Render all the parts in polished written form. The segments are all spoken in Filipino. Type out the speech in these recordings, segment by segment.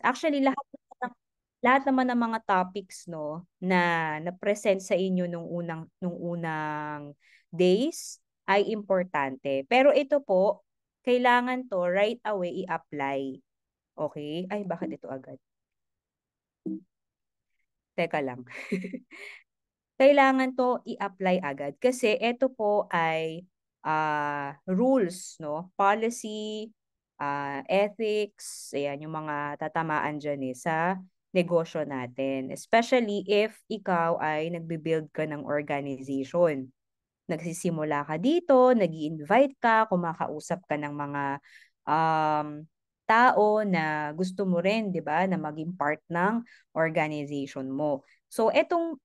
Actually, lahat naman ng mga topics no na present sa inyo nung unang days ay importante. Pero ito po, kailangan to right away i-apply. Okay? Ay, bakit ito agad? Teka lang. Kailangan to i-apply agad kasi ito po ay rules, no? Policy, ethics, ayan, yung mga tatamaan dyan sa negosyo natin. Especially if ikaw ay nagbe-build ka ng organization. Nagsisimula ka dito, nag invite ka, kumakausap ka ng mga um, tao na gusto mo rin, di ba, na maging part ng organization mo. So, itong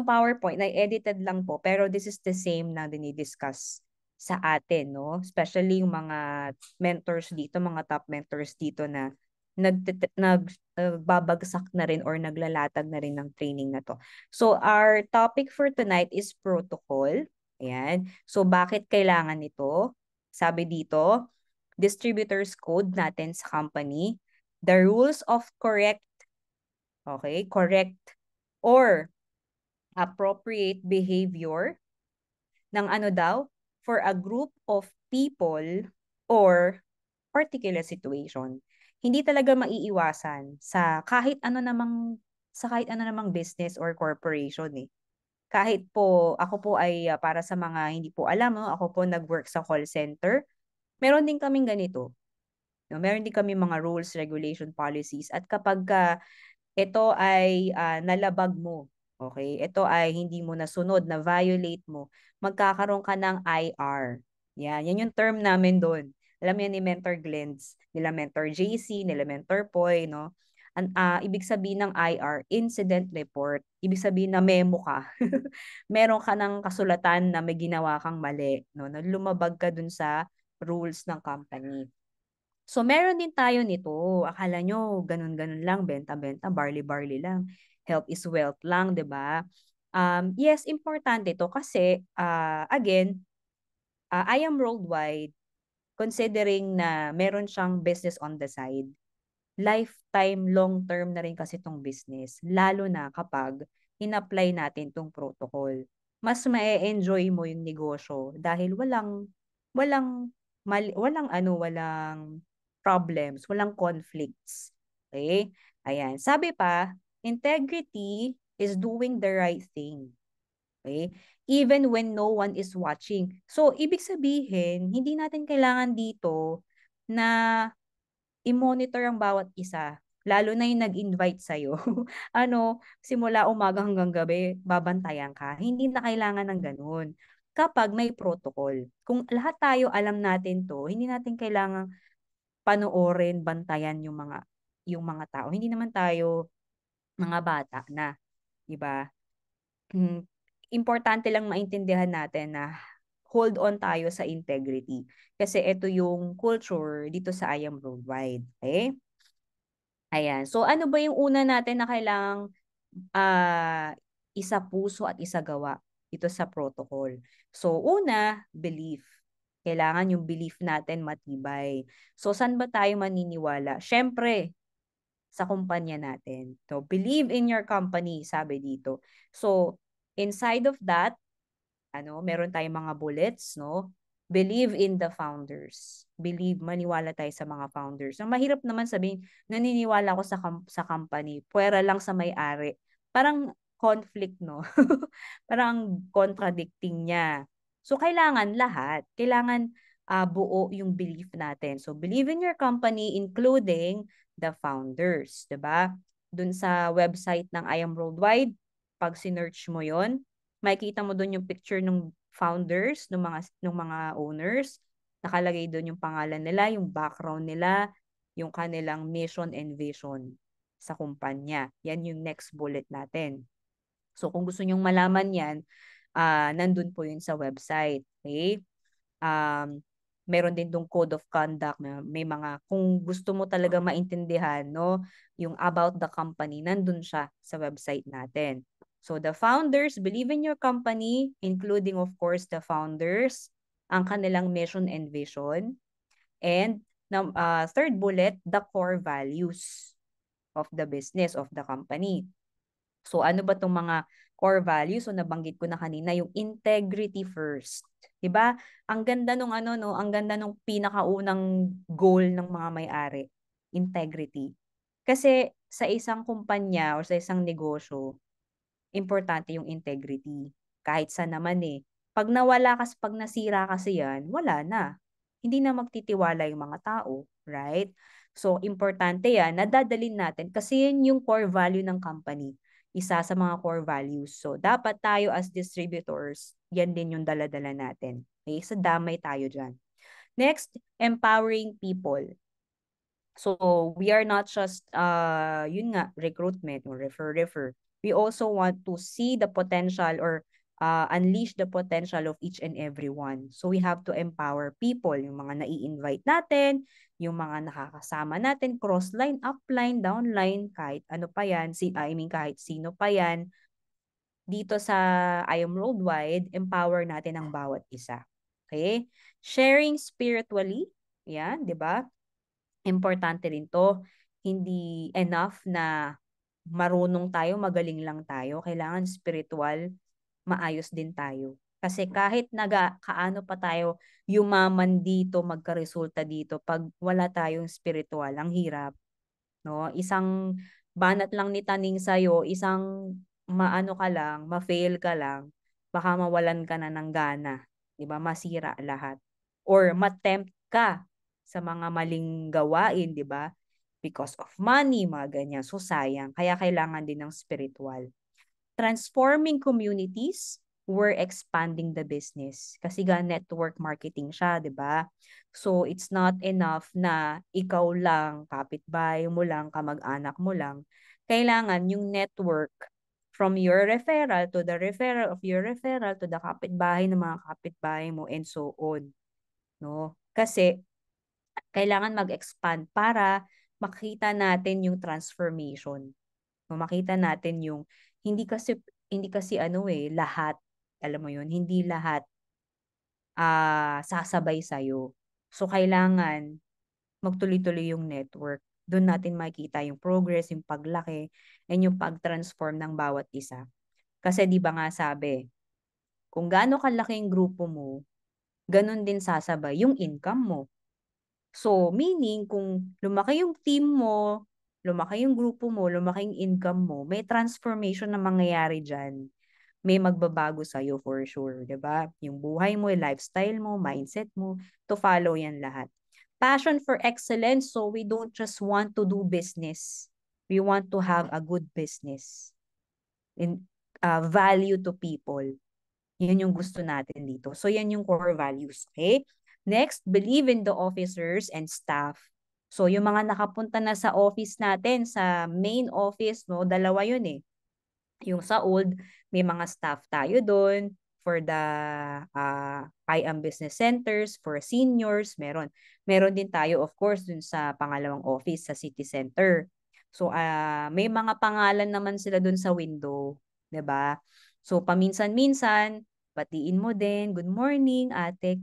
PowerPoint ay edited lang po, pero this is the same na dinidiscuss sa atin, no? Especially yung mga mentors dito, mga top mentors dito na nagbabagsak na rin or naglalatag na rin ng training na to. So our topic for tonight is protocol. Ayan. So bakit kailangan ito? Sabi dito, distributor's code natin sa company, the rules of correct or appropriate behavior ng ano daw for a group of people or particular situation. Hindi talaga maiiwasan sa kahit ano namang business or corporation eh. Kahit po ako po ay para sa mga hindi po alam, no, ako po nag-work sa call center. Meron din kaming ganito. No, meron din kami mga rules, regulation, policies at kapag ito ay nalabag mo. Okay? Ito ay hindi mo nasunod, na violate mo. Magkakaroon ka ng IR. Yan yung term namin doon. Alam yan ni Mentor Glens, nila Mentor JC, nila Mentor Poy, no? Ibig sabihin ng IR, incident report. Ibig sabihin na memo ka. Meron ka ng kasulatan na may ginawa kang mali, no? Na lumabag ka dun sa rules ng company. So, meron din tayo nito. Akala nyo, ganun-ganun lang, benta-benta, barley-barley lang. Health is wealth lang, di ba? Yes, importante ito kasi, again, I am worldwide, considering na meron siyang business on the side. Lifetime, long-term na rin kasi itong business. Lalo na kapag in-apply natin itong protocol. Mas ma-enjoy mo yung negosyo dahil walang problems, walang conflicts. Okay? Ayan. Sabi pa, integrity is doing the right thing. Okay? Even when no one is watching. So, ibig sabihin, hindi natin kailangan dito na i-monitor ang bawat isa. Lalo na yung nag-invite sa'yo. Simula umaga hanggang gabi, babantayan ka. Hindi na kailangan ng ganun. Kapag may protocol. Kung lahat tayo alam natin to, hindi natin kailangan panoorin, bantayan yung mga tao. Hindi naman tayo mga bata na, 'di ba? Importante lang maintindihan natin na hold on tayo sa integrity. Kasi ito yung culture dito sa I Am Worldwide. Okay? Ayan. So ano ba yung una natin na kailangang ah, isa puso at isa gawa dito sa protocol? So una, belief. Kailangan yung belief natin matibay. So saan ba tayo maniniwala? Siyempre, sa kumpanya natin. So believe in your company, sabi dito. So inside of that, meron tayong mga bullets, no? Believe in the founders. Maniwala tayo sa mga founders. Ang mahirap naman sabihin, naniniwala ako sa company, puwera lang sa may-ari. Parang conflict, no? Parang contradicting niya. So, kailangan lahat. Kailangan buo yung belief natin. So, believe in your company, including the founders. 'Di ba? Dun sa website ng I Am Worldwide, pag sinearch mo yon, makikita mo doon yung picture ng founders, ng mga owners. Nakalagay doon yung pangalan nila, yung background nila, yung kanilang mission and vision sa kumpanya. Yan yung next bullet natin. So kung gusto nyong malaman yan, nandun po yun sa website. Okay? Meron din dong code of conduct na may mga, kung gusto mo talaga maintindihan, no, yung about the company, nandun siya sa website natin. So the founders believe in your company, including of course the founders, ang kanilang mission and vision, and Third bullet, the core values of the business, of the company. So ano ba itong mga core values? So nabanggit ko na kanina yung integrity first. 'Di ba? Ang ganda nung ano no, ang ganda nung pinakaunang goal ng mga may-ari, integrity. Kasi sa isang kumpanya o sa isang negosyo, importante yung integrity. Kahit sa naman eh. Pag nawala kasi, pag nasira kasi yan, wala na. Hindi na magtitiwala yung mga tao, right? So, importante yan, nadadalin natin kasi yun yung core value ng company. Isa sa mga core values. So, dapat tayo as distributors, yan din yung daladala natin. Okay? So, damay tayo dyan. Next, empowering people. So we are not just yun nga recruitment or refer. We also want to see the potential or unleash the potential of each and every one. So we have to empower people, yung mga nai-invite natin, yung mga nakakasama natin, cross-line, upline, downline, kahit ano pa yan, kahit sino pa yan, dito sa I Am Worldwide, empower natin ang bawat isa. Okay? Sharing spiritually, yan, di ba? Importante rin to. Hindi enough na marunong tayo, magaling lang tayo. Kailangan spiritual, maayos din tayo. Kasi kahit kaano pa tayo yumaman dito, magkaresulta dito, pag wala tayong spiritual, ang hirap. No? Isang banat lang ni taning sa'yo, isang maano ka lang, ma-fail ka lang, baka mawalan ka na ng gana. 'Di ba? Masira lahat. Or matempt ka sa mga maling gawain, 'di ba? Because of money, mga ganyan. So sayang. Kaya kailangan din ng spiritual. Transforming communities, we're expanding the business. Kasi ga network marketing siya, di ba? So it's not enough na ikaw lang, kapitbahay mo lang, kamag-anak mo lang. Kailangan yung network from your referral to the referral of your referral to the kapitbahay ng mga kapitbahay mo and so on. No? Kasi kailangan mag-expand para makita natin yung transformation. No, makita natin yung hindi kasi ano lahat, alam mo yun, hindi lahat sasabay sa'yo. So kailangan magtuloy-tuloy yung network. Doon natin makikita yung progress, yung paglaki, and yung pag-transform ng bawat isa. Kasi di ba nga sabi, kung gaano kalaki yung grupo mo, ganun din sasabay yung income mo. So, meaning kung lumaki yung team mo, lumaki yung grupo mo, lumaki yung income mo, may transformation na mangyayari dyan. May magbabago sa'yo for sure, 'di ba? Yung buhay mo, yung lifestyle mo, mindset mo, to follow yan lahat. Passion for excellence, so we don't just want to do business. We want to have a good business. And value to people. Yun yung gusto natin dito. So, yan yung core values. Okay? Next, believe in the officers and staff. So, yung mga nakapunta na sa office natin, sa main office, no, dalawa yun eh. Yung sa old, may mga staff tayo doon for the I Am Business Centers, for seniors, meron. Meron din tayo, of course, dun sa pangalawang office, sa City Center. So, may mga pangalan naman sila dun sa window, 'di ba? So, paminsan-minsan, batiin mo din, good morning, ate.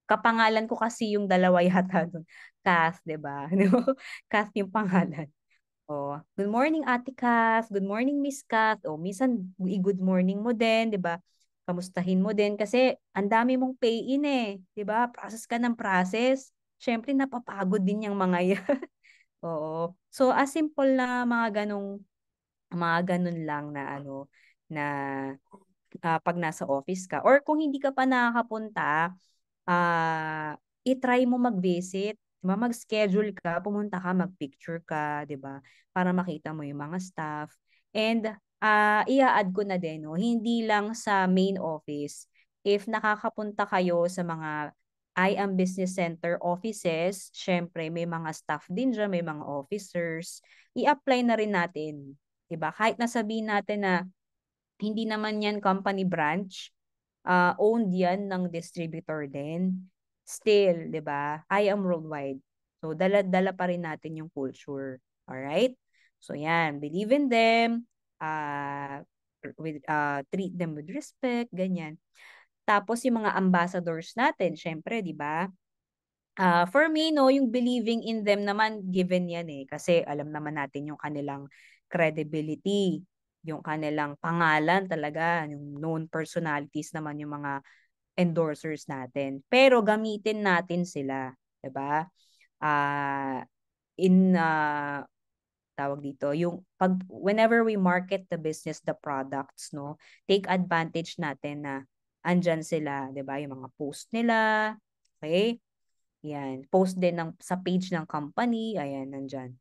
Kapangalan ko kasi yung dalawa yata doon. Kath, 'di ba? Kath yung pangalan. Oh, good morning Ate Kath, good morning Miss Kath. Oh, minsan i-good morning mo din, 'di ba? Kamustahin mo din kasi ang dami mong pay-in eh, 'di ba? Process ka ng process. Syempre napapagod din yung mga 'yan. Oo. So, as simple na mga ganun lang na ano na pag nasa office ka or kung hindi ka pa nakakapunta, i-try mo mag-visit, 'di ba? Mag-schedule ka, pumunta ka, mag-picture ka, 'di ba? Para makita mo yung mga staff. And i-add ko na din, no, hindi lang sa main office. If nakakapunta kayo sa mga I Am Business Center offices, syempre may mga staff din dyan, may mga officers, i-apply na rin natin. 'Di ba? Kahit nasabihin natin na hindi naman yan company branch, owned yan ng distributor din. Still, 'di ba? I Am Worldwide. So dala-dala pa rin natin yung culture. All right? So yan, believe in them, treat them with respect, ganyan. Tapos yung mga ambassadors natin, syempre, 'di ba? For me, no, yung believing in them naman, given yan eh. Kasi alam naman natin yung kanilang credibility, yung kanilang pangalan talaga, yung known personalities naman yung mga endorsers natin. Pero gamitin natin sila, 'di ba? Ah, in tawag dito, yung pag whenever we market the business, the products, no, take advantage natin na andyan sila, 'di ba? Yung mga post nila, okay? Yan, post din sa page ng company, ayan, nandyan.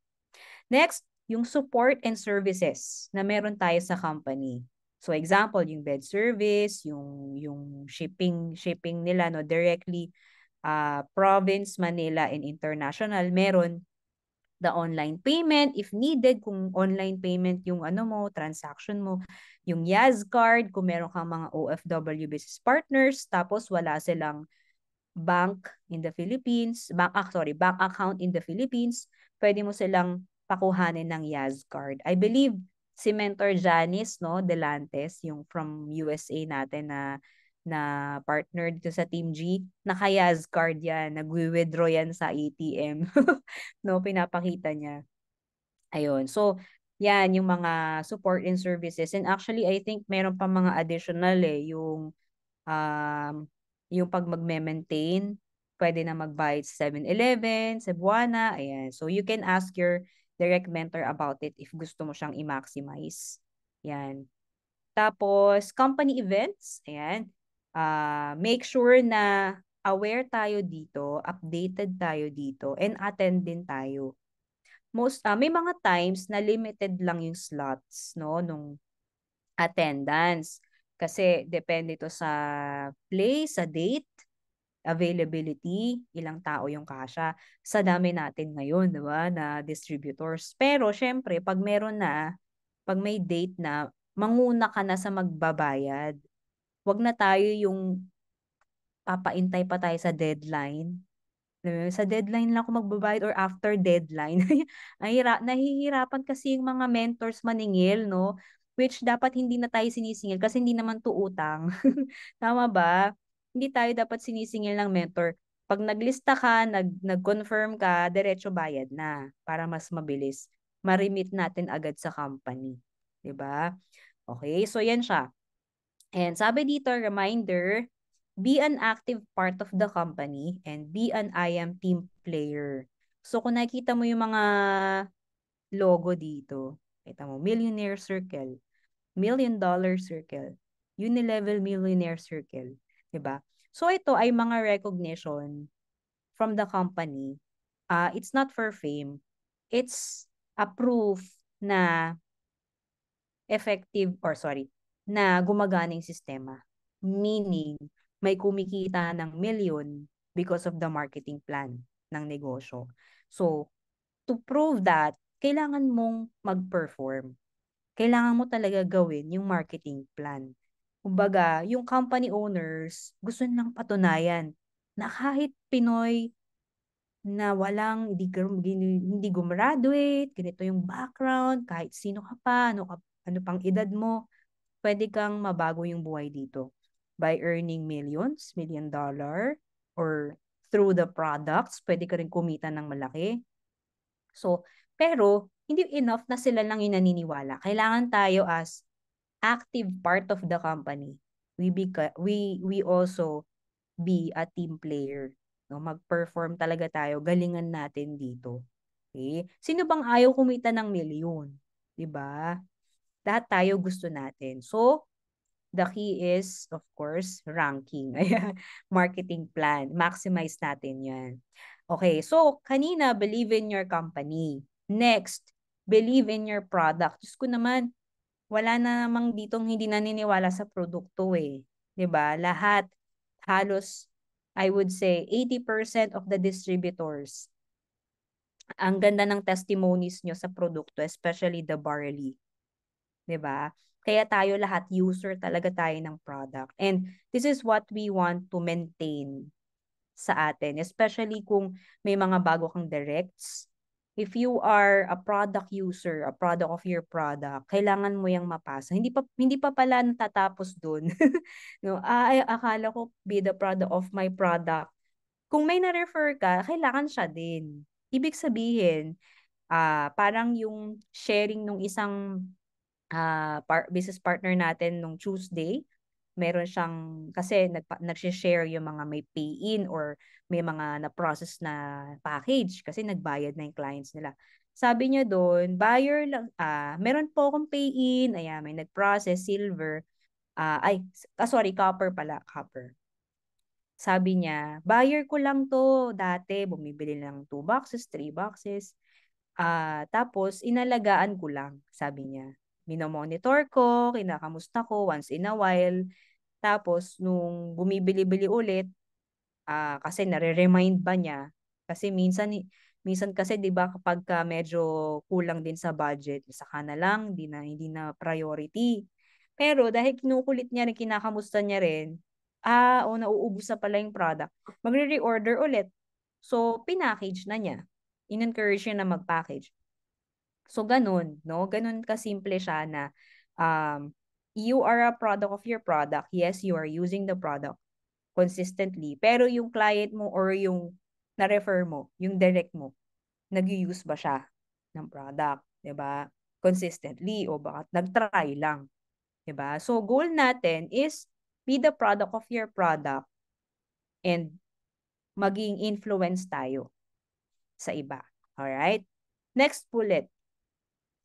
Next, yung support and services na meron tayo sa company. So example, yung bed service, yung shipping nila no directly province, Manila and international, meron the online payment if needed, kung online payment yung ano mo, transaction mo, yung Yaz card kung meron kang mga OFW business partners tapos wala silang bank in the Philippines, bank account in the Philippines, pwede mo silang pakuhanin ng Yaz card. I believe si Mentor Janice, no, Delantes, yung from USA natin na partner dito sa Team G, naka-Yaz card yan, nagwi-withdraw yan sa ATM. No, pinapakita niya. Ayun. So, yan yung mga support and services. And actually, I think meron pa mga additional um, yung pag magme-maintain, pwede na magbayad sa 7-Eleven, sa Buwana, ayan. So, you can ask your direct mentor about it if gusto mo siyang i-maximize. Yan. Tapos, company events, ayan. Make sure na aware tayo dito, updated tayo dito, and attend din tayo. May mga times na limited lang yung slots, no, nung attendance. Kasi depende to sa place, sa date, availability, ilang tao yung kasya. Sa dami natin ngayon, di ba, na distributors. Pero syempre, pag may date na, manguna ka na sa magbabayad. Wag na tayo yung papaintay pa tayo sa deadline. Sa deadline lang ako magbabayad or after deadline. Nahihirapan kasi yung mga mentors maningil, no? Which dapat hindi na tayo sinisingil kasi hindi naman to utang. Tama ba? Hindi tayo dapat sinisingil ng mentor. Pag naglista ka, nag-confirm ka, diretso bayad na para mas mabilis. Ma-remit natin agad sa company. 'Di ba? Okay, so yan siya. And sabi dito, reminder, be an active part of the company and be an IM team player. So kung nakikita mo yung mga logo dito, kita mo, Millionaire Circle, $1 Million Circle, Unilevel Millionaire Circle, 'di ba? So ito ay mga recognition from the company. It's not for fame. It's a proof na effective or sorry, na gumaganing sistema. Meaning, may kumikita ng milyon because of the marketing plan ng negosyo. So, to prove that, kailangan mong mag-perform. Kailangan mo talaga gawin yung marketing plan. Kumbaga, yung company owners, gusto nilang patunayan na kahit Pinoy na hindi gumraduate, ganito yung background, kahit sino ka pa, ano pang edad mo, pwede kang mabago yung buhay dito by earning $1 million, or through the products, pwede ka rin kumita ng malaki. So, pero hindi enough na sila lang yung naniniwala. Kailangan tayo as active part of the company. We also be a team player. No? Mag-perform talaga tayo. Galingan natin dito. Okay? Sino bang ayaw kumita ng milyon? 'Di ba? Lahat tayo gusto natin. So, the key is, of course, ranking. Ayan, marketing plan. Maximize natin yan. Okay, so kanina, believe in your company. Next, believe in your product. Diyos ko naman, wala na namang ditong hindi naniniwala sa produkto eh. 'Di ba? Lahat, halos, I would say, 80% of the distributors, ang ganda ng testimonies nyo sa produkto, especially the barley. 'Di ba? Kaya tayo lahat user talaga tayo ng product. And this is what we want to maintain sa atin, especially kung may mga bago kang directs. If you are a product user, a product of your product, kailangan mo yang mapasa. Hindi pa pala natatapos doon. No, akala ko be the product of my product. Kung may na-refer ka, kailangan siya din. Ibig sabihin, parang yung sharing nung isang business partner natin nung Tuesday, meron siyang, kasi nag-share yung mga may pay-in or may mga na-process na package kasi nagbayad na yung clients nila. Sabi niya doon, buyer lang, meron po akong pay-in, ayan, may nag-process, silver, sorry, copper pala, copper. Sabi niya, buyer ko lang to dati, bumibili lang 2 boxes, 3 boxes. Tapos inalagaan ko lang, sabi niya. Minomonitor ko, kinakamusta ko once in a while. Tapos nung bumibili-bili ulit, kasi nare-remind ba niya, kasi minsan kasi 'di ba kapag medyo kulang din sa budget, saka na lang, hindi na priority. Pero dahil kinukulit niya rin, kinakamusta niya rin, o nauubos na pala yung product, magre-reorder ulit. So, pinackage na niya. In-encourage niya na mag-package. So, ganun, no? Ganun kasimple siya na you are a product of your product. Yes, you are using the product consistently. Pero yung client mo or yung na-refer mo, yung direct mo, nag-use ba siya ng product? 'Di ba? Consistently o baka nag-try lang. 'Di ba? So, goal natin is be the product of your product and maging influence tayo sa iba. Alright? Next bullet,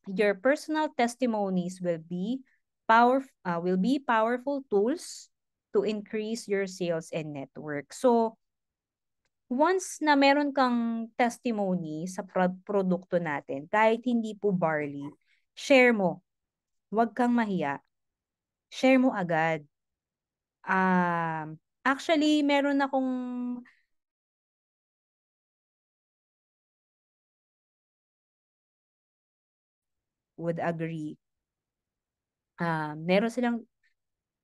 your personal testimonies will be powerful tools to increase your sales and network. So, once na meron kang testimony sa produkto natin, kahit hindi po barley, share mo. Huwag kang mahiya. Share mo agad. Actually, meron akong would agree. Meron silang,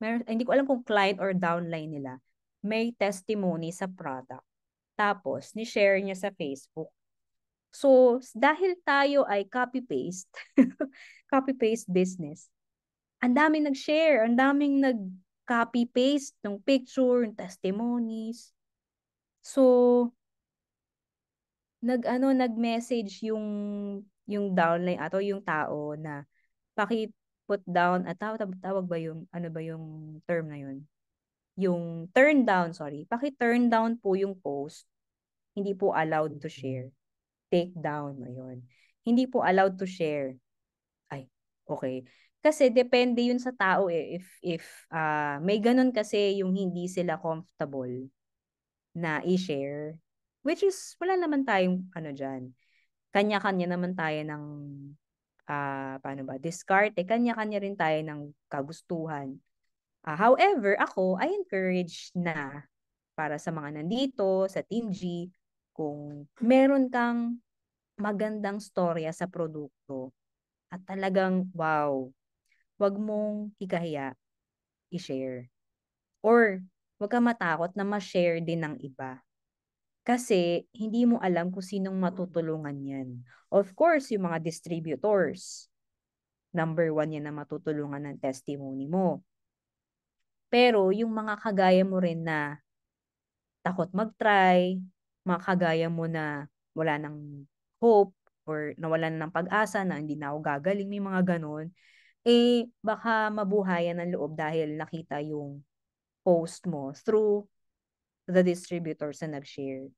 hindi ko alam kung client or downline nila, may testimony sa product. Tapos, ni-share niya sa Facebook. So, dahil tayo ay copy-paste, copy-paste business, ang daming nag-share, ang daming nag-copy-paste ng picture, ng testimonies. So, nag-message yung downline ato yung tao na put down at tawag ba yung ano ba yung term na yun? Yung turn down, sorry. Turn down po yung post. Hindi po allowed to share. Take down, ayun. Hindi po allowed to share. Ay, okay. Kasi depende yun sa tao eh. If may ganun kasi yung hindi sila comfortable na i-share. Which is, wala naman tayong ano dyan. Kanya-kanya naman tayo ng, paano ba, diskarte. Kanya-kanya rin tayo ng kagustuhan. However, ako, I encourage na para sa mga nandito, sa Team G, kung meron kang magandang storya sa produkto at talagang, wow, wag mong ikahiya, i-share. Or, wag kang matakot na ma-share din ng iba. Kasi, hindi mo alam kung sinong matutulungan yan. Of course, yung mga distributors. Number one yan na matutulungan ng testimony mo. Pero, yung mga kagaya mo rin na takot mag-try, mga kagaya mo na wala ng hope or nawalan ng pag-asa na hindi na ako gagaling, may mga ganun, baka mabuhayan ng loob dahil nakita yung post mo through the distributors na nag-share.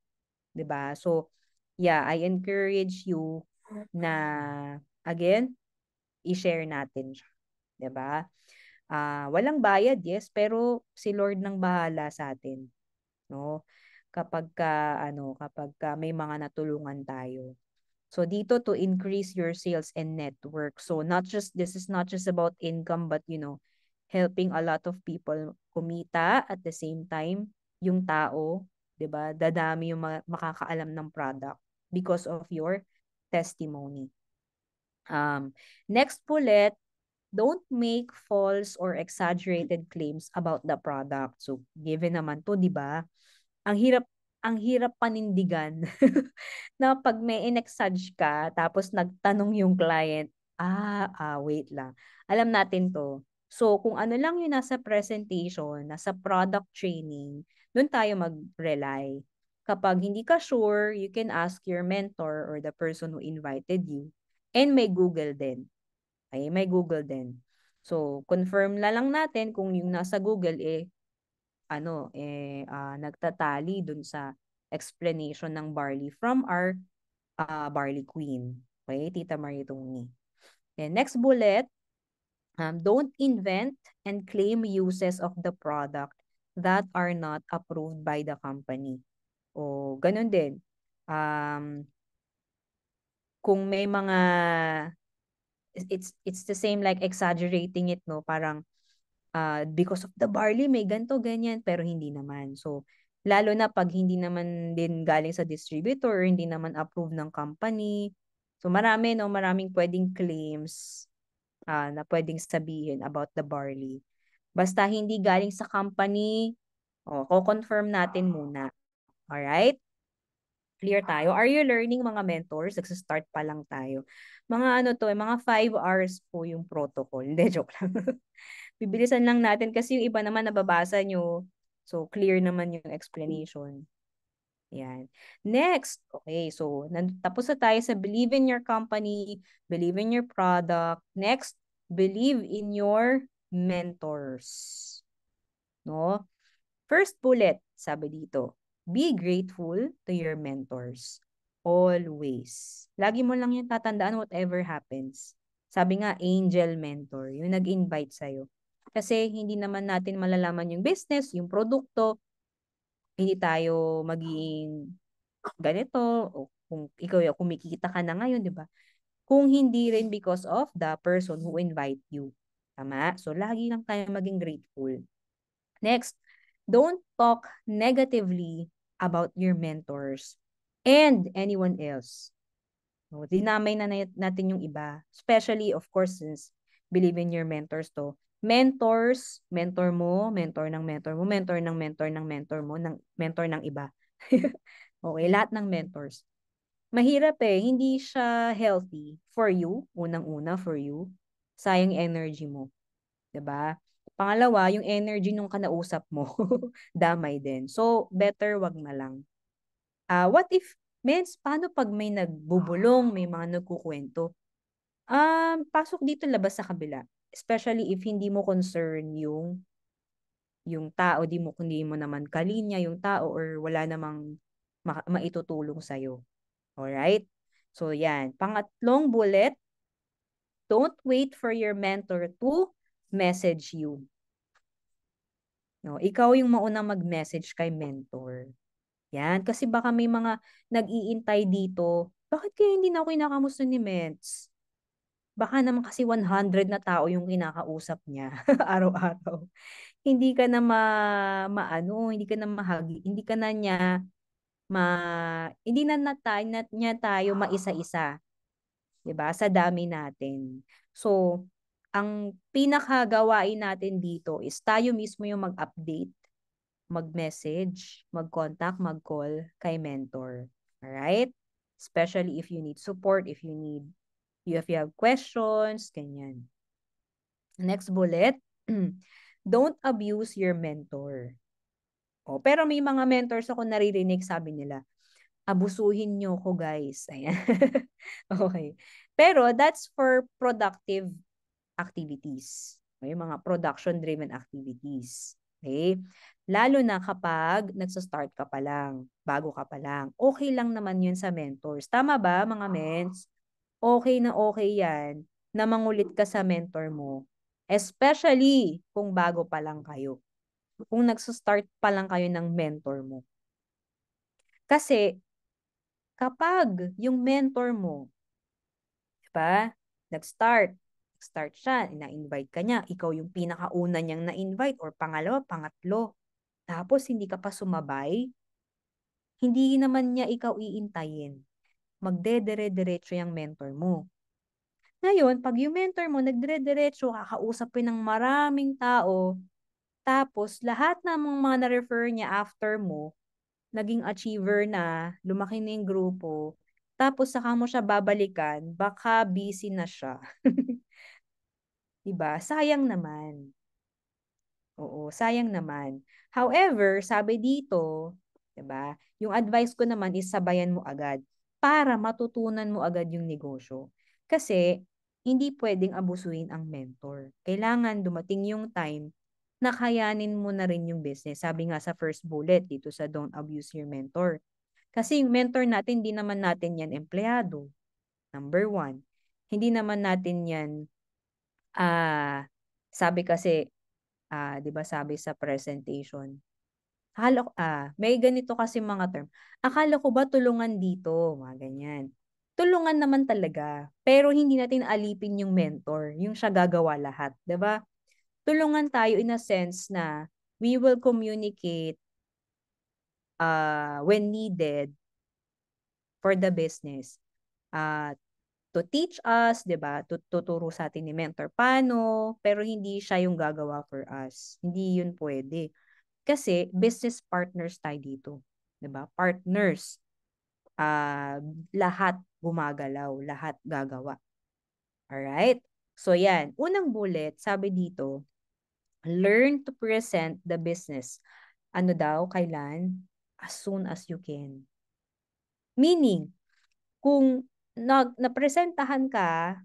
'Di ba? So, yeah, I encourage you na, again, i-share natin siya. 'Di ba? Walang bayad, yes, pero si Lord nang bahala sa atin, no? Kapag may mga natulungan tayo. So dito to increase your sales and network. So this is not just about income but helping a lot of people kumita at the same time yung tao, 'di ba? Dadami yung makakaalam ng product because of your testimony. Next bullet, don't make false or exaggerated claims about the product. So given naman to, 'di ba? Ang hirap ang hirap panindigan na pag may in-exage ka tapos nagtanong yung client, wait lang. Alam natin to. So, kung ano lang yung nasa presentation, nasa product training, doon tayo mag-rely. kapag hindi ka sure, you can ask your mentor or the person who invited you. And may Google din. Okay, may Google din. So, confirm na lang natin kung yung nasa Google nagtatali dun sa explanation ng barley from our barley queen. Okay, Tita Maritoni. And next bullet, don't invent and claim uses of the product that are not approved by the company. O ganun din. Um, kung may mga it's the same like exaggerating it, no, parang because of the barley may ganto ganyan pero hindi naman. So lalo na pag hindi naman din galing sa distributor or hindi naman approved ng company. So maraming pwedeng claims na pwedeng sabihin about the barley. Basta hindi galing sa company, ko-confirm natin muna. Alright? Clear tayo. Are you learning, mga mentors? Nagsa-start pa lang tayo. Mga 5 hours po yung protocol. Hindi, joke lang. Bibilisan lang natin kasi yung iba naman nababasa nyo. So, clear naman yung explanation. Yan. Next, okay, so tapos na tayo sa believe in your company, believe in your product. Next, believe in your mentors. No? First bullet, sabi dito, be grateful to your mentors. Always. Lagi mo lang yung tatandaan whatever happens. Sabi nga, angel mentor, yung nag-invite sa'yo. Kasi hindi naman natin malalaman yung business, yung produkto, hindi tayo magiging ganito, o kung ikaw yung kumikita ka na ngayon, di ba? Kung hindi rin because of the person who invite you. Tama? So, lagi lang tayo maging grateful. Next, don't talk negatively about your mentors and anyone else. No, dinamay na natin yung iba. Especially, of course, since believe in your mentors to. Mentors, mentor mo, mentor ng mentor mo, mentor ng mentor ng mentor mo, ng mentor ng iba. Okay, lahat ng mentors. Mahirap hindi siya healthy for you, unang-una for you. Sayang energy mo. 'Di ba? Pangalawa, yung energy nung kanausap mo, damay din. So, better wag na lang. What if, mens, paano pag may nagbubulong, may mga nagkukwento? Pasok dito, labas sa kabila. Especially if hindi mo concern yung tao, hindi mo naman kalinya yung tao or wala namang maitutulong sa'yo. Alright? So, yan. Pangatlong bullet, don't wait for your mentor to message you. No, ikaw yung maunang mag-message kay mentor. Yan, kasi baka may mga nag-iintay dito. Bakit kaya hindi na ako kinakamusta ni Ments? Baka naman kasi 100 na tao yung kinakausap niya araw-araw. Hindi ka na hindi ka na mahagi, hindi ka na niya hindi na niya tayo maisa-isa, 'di ba? Sa dami natin. So, ang pinakagawain natin dito is tayo mismo yung mag-update, mag-message, mag-contact, mag-call kay mentor. Alright? Especially if you need support, if you have questions, ganyan. Next bullet, don't abuse your mentor. Pero may mga mentors ako naririnig, sabi nila, abusuhin nyo ko, guys. Ayan. Okay. Pero that's for productive activities. Okay, mga production-driven activities. Okay? Lalo na kapag nagsa-start ka pa lang, bago ka pa lang. Okay lang naman yun sa mentors. Tama ba, mga ments? Okay na okay yan na mangulit ka sa mentor mo. Especially kung bago pa lang kayo. Kung nagsa-start pa lang kayo ng mentor mo. Kasi kapag yung mentor mo, di ba, nag-start siya, na-invite ka niya, ikaw yung pinakauna niyang na-invite or pangalawa, pangatlo, tapos hindi ka pa sumabay, hindi naman niya ikaw iintayin. Magdedire-diretso yung mentor mo. Ngayon, pag yung mentor mo nagdire-diretso, kakausapin ng maraming tao, tapos lahat ng mga na-refer niya after mo, naging achiever na, lumaki na yung grupo, tapos saka mo siya babalikan, baka busy na siya. Diba? Sayang naman. Oo, sayang naman. However, sabi dito, 'Diba? Yung advice ko naman is sabayan mo agad para matutunan mo agad yung negosyo. Kasi hindi pwedeng abusuhin ang mentor. Kailangan dumating yung time na kayanin mo na rin yung business. Sabi nga sa first bullet dito sa don't abuse your mentor. Kasi yung mentor natin, hindi naman natin yan empleyado. Number one. Hindi naman natin yan, sabi kasi, 'di ba sabi sa presentation, may ganito kasi mga term. Akala ko ba tulungan dito, mga ganyan. Tulungan naman talaga, pero hindi natin alipin yung mentor, yung siya gagawa lahat, 'di ba? Tulungan tayo in a sense na we will communicate when needed for the business. Uh, to teach us, 'di ba? Tuturo sa atin ni mentor paano, pero hindi siya yung gagawa for us. Hindi yun pwede. Kasi business partners tayo dito, 'di ba? Partners. Ah, lahat gumagalaw, lahat gagawa. Alright? So yan, unang bullet, sabi dito, learn to present the business. Ano daw, kailan? As soon as you can. Meaning, kung napresentahan ka,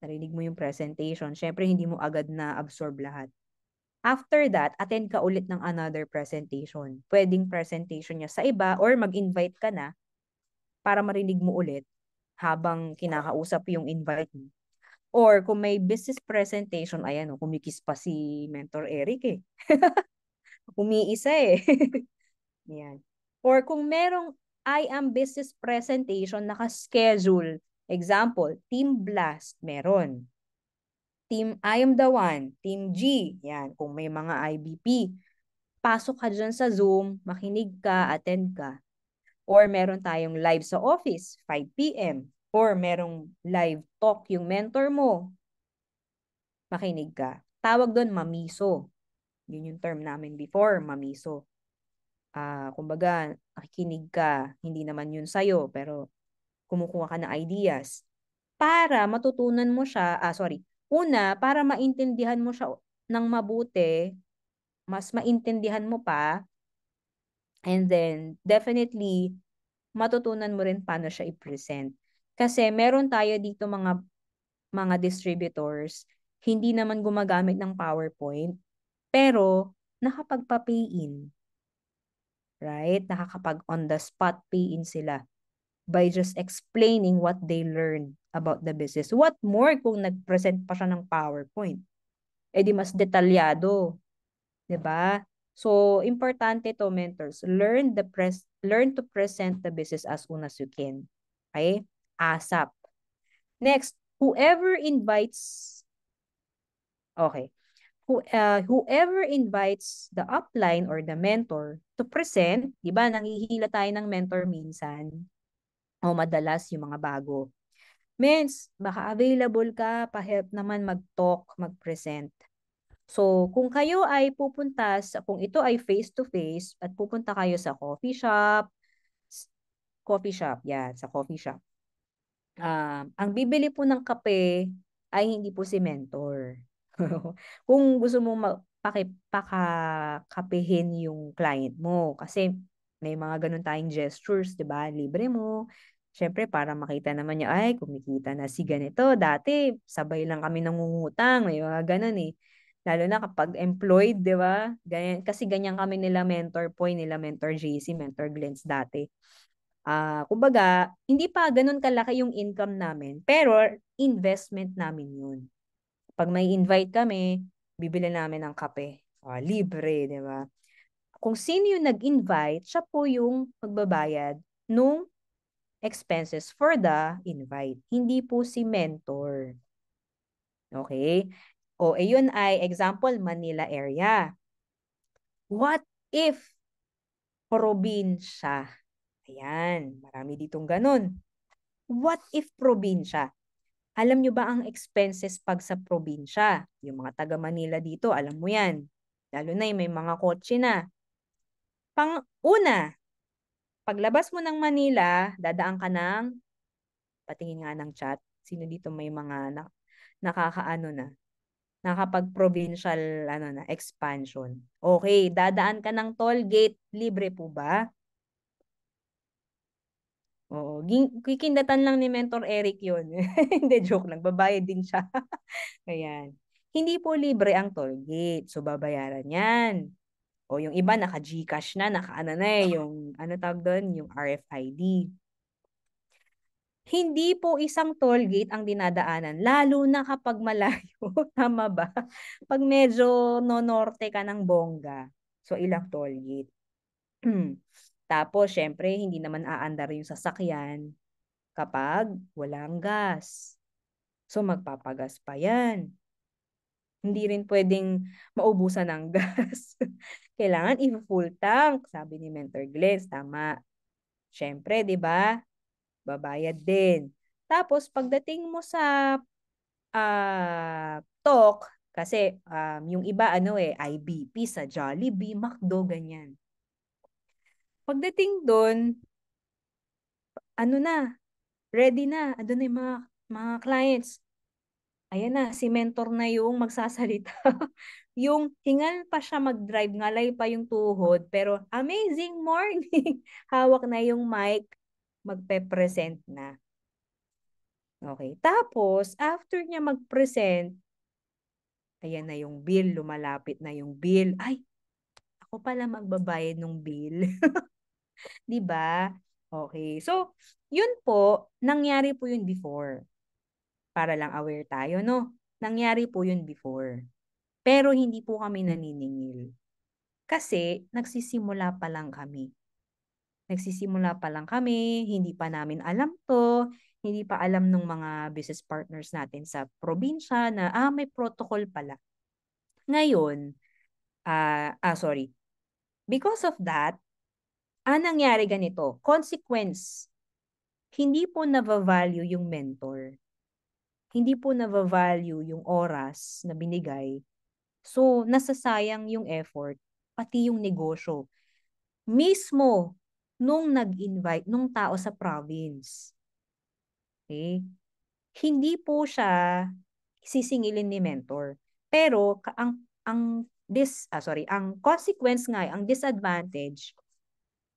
narinig mo yung presentation, syempre hindi mo agad na absorb lahat. After that, attend ka ulit ng another presentation. Pwedeng presentation niya sa iba or mag-invite ka na para marinig mo ulit habang kinakausap yung invite mo. Or kung may business presentation, ayan o, kumikis pa si Mentor Eric eh. Umiisa eh. Yan. Or kung merong I am business presentation, naka-schedule. Example, Team Blast, meron. Team I am the one, Team G, yan, kung may mga IBP. Pasok ka dyan sa Zoom, makinig ka, attend ka. Or meron tayong live sa office, 5 p.m. Or merong live talk yung mentor mo, makinig ka. Tawag doon, mamiso. Yun yung term namin before, mamiso. Kumbaga, nakikinig ka, hindi naman yun sa'yo, pero kumukuha ka ng ideas. Para matutunan mo siya, una, para maintindihan mo siya ng mabuti, mas maintindihan mo pa, and then, definitely, matutunan mo rin paano siya i-present. Kasi meron tayo dito mga distributors, hindi naman gumagamit ng PowerPoint, pero nakapagpa-pay in, right? Nakakapag on the spot pay in sila by just explaining what they learned about the business. What more kung nag-present pa siya ng PowerPoint? Eh di mas detalyado, 'di ba? So, importante to, mentors. Learn to present the business as soon as you can. Okay? ASAP. Next, whoever invites, okay, whoever invites the upline or the mentor to present, di ba, nangihila tayo ng mentor minsan, o madalas yung mga bago. Mens, baka available ka, pa-help naman mag-talk, mag-present. So, kung kayo ay kung ito ay face-to-face at pupunta kayo sa yan, sa coffee shop. Ang bibili po ng kape ay hindi po si mentor. Kung gusto mo pakakapehin yung client mo kasi may mga ganun tayong gestures, 'di ba? Libre mo. Syempre para makita naman niya, ay kumikita na si ganito. Dati sabay lang kami nangungutang, may mga ganun eh. Lalo na kapag employed, 'di ba? Ganyan kasi ganyan kami nila Mentor Poy, nila Mentor JC, Mentor Glens dati. Kumbaga, hindi pa ganun kalaki yung income namin, pero investment namin yun. Pag may invite kami, bibili namin ng kape. Libre, di ba? Kung sino yung nag-invite, siya po yung magbabayad nung expenses for the invite. Hindi po si mentor. Okay? Ayun ay example, Manila area. What if probinsya? Ayan, marami ditong ganun. What if probinsya? Alam nyo ba ang expenses pag sa probinsya? Yung mga taga Manila dito, alam mo yan. Lalo na yung may mga kotse na. Una, paglabas mo ng Manila, dadaan ka ng, patingin nga ng chat, sino dito may mga nakakaano na, nakapag-provincial expansion. Okay, dadaan ka ng toll gate, libre po ba? Oo, kikindatan lang ni Mentor Eric yun. Hindi, joke lang. Babayad din siya. Ayan. Hindi po libre ang toll gate. So, babayaran yan. O yung iba, naka-GCash na, naka-ano na yung, ano tawag doon? Yung RFID. Hindi po isang toll gate ang dinadaanan, lalo na kapag malayo. Tama ba? Pag medyo no-norte ka ng bongga. So, ilang toll gate. Tapos, syempre, hindi naman aandar yung sasakyan kapag walang gas. So, magpapagas pa yan. Hindi rin pwedeng maubusan ng gas. Kailangan i-full tank, sabi ni Mentor Glenn. Tama. Syempre, di ba? Babayad din. Tapos, pagdating mo sa talk, kasi yung iba ano IBP sa Jollibee, McDo, ganyan. Pagdating doon, ano na, ready na. Ano na yung mga clients. Ayan na, si mentor na yung magsasalita. Yung hingal pa siya mag-drive, ngalay pa yung tuhod, pero amazing morning. Hawak na yung mic, magpe-present na. Okay. Tapos, after niya mag-present, ayan na yung bill, lumalapit na yung bill. Ay, ako pala magbabayad ng bill. 'Di ba? Okay. So, yun po, nangyari po yun before. Para lang aware tayo, no? Nangyari po yun before. Pero hindi po kami naniningil. Kasi nagsisimula pa lang kami. Nagsisimula pa lang kami, hindi pa namin alam to, hindi pa alam ng mga business partners natin sa probinsya na may protocol pala. Ngayon, sorry. Because of that, nangyari ganito, consequence, hindi po na-value yung mentor. Hindi po na-value yung oras na binigay. So, nasasayang yung effort, pati yung negosyo. Mismo nung nag-invite nung tao sa province. Okay? Hindi po siya sisingilin ni mentor. Pero ang consequence nga, ang disadvantage,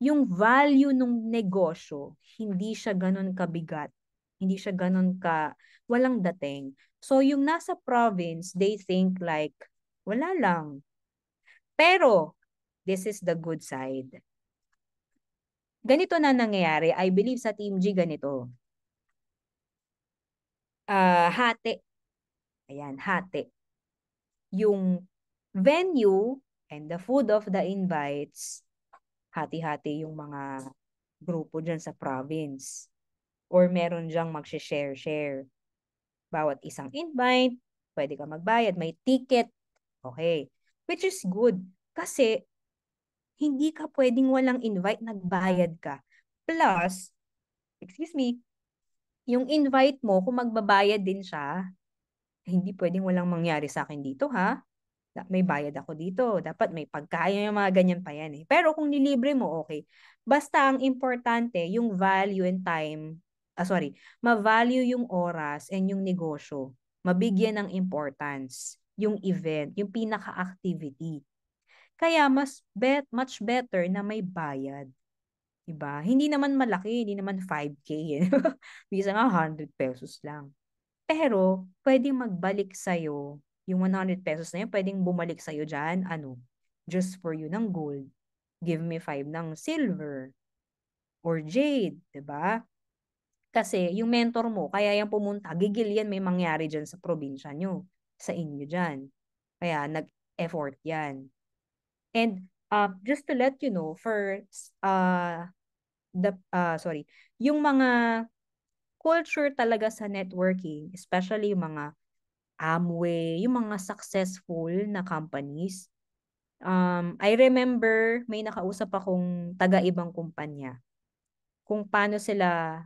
yung value ng negosyo, hindi siya ganun kabigat. Hindi siya ganun walang dating. So, yung nasa province, they think like, wala lang. Pero, this is the good side. Ganito na nangyayari. I believe sa Team G ganito. Hati. Ayan, hati. Yung venue and the food of the invites, hati-hati yung mga grupo dyan sa province. Or meron dyang mag-share-share. Bawat isang invite, pwede ka magbayad, may ticket. Okay. Which is good. Kasi, hindi ka pwedeng walang invite, nagbayad ka. Plus, excuse me, yung invite mo, kung magbabayad din siya, hindi pwedeng walang mangyari sa akin dito, ha? May bayad ako dito. Dapat may pagkain, yung mga ganyan pa yan eh. Pero kung nilibre mo, okay. Basta ang importante, yung value and time, ma-value yung oras and yung negosyo. Mabigyan ng importance yung event, yung pinaka-activity. Kaya much better na may bayad. Diba? Hindi naman malaki, hindi naman 5K. Eh. Bisa nga 100 pesos lang. Pero, pwedeng magbalik sa'yo, yung 100 pesos na yun, pwedeng bumalik sa'yo dyan, just for you ng gold. Give me 5 ng silver or jade, 'di ba? Kasi yung mentor mo, kaya yung pumunta, gigil yan may mangyari dyan sa probinsya nyo, sa inyo dyan. Kaya nag-effort yan. And just to let you know, yung mga culture talaga sa networking, especially yung mga Amway, yung mga successful na companies. I remember may nakausap akong taga-ibang kumpanya kung paano sila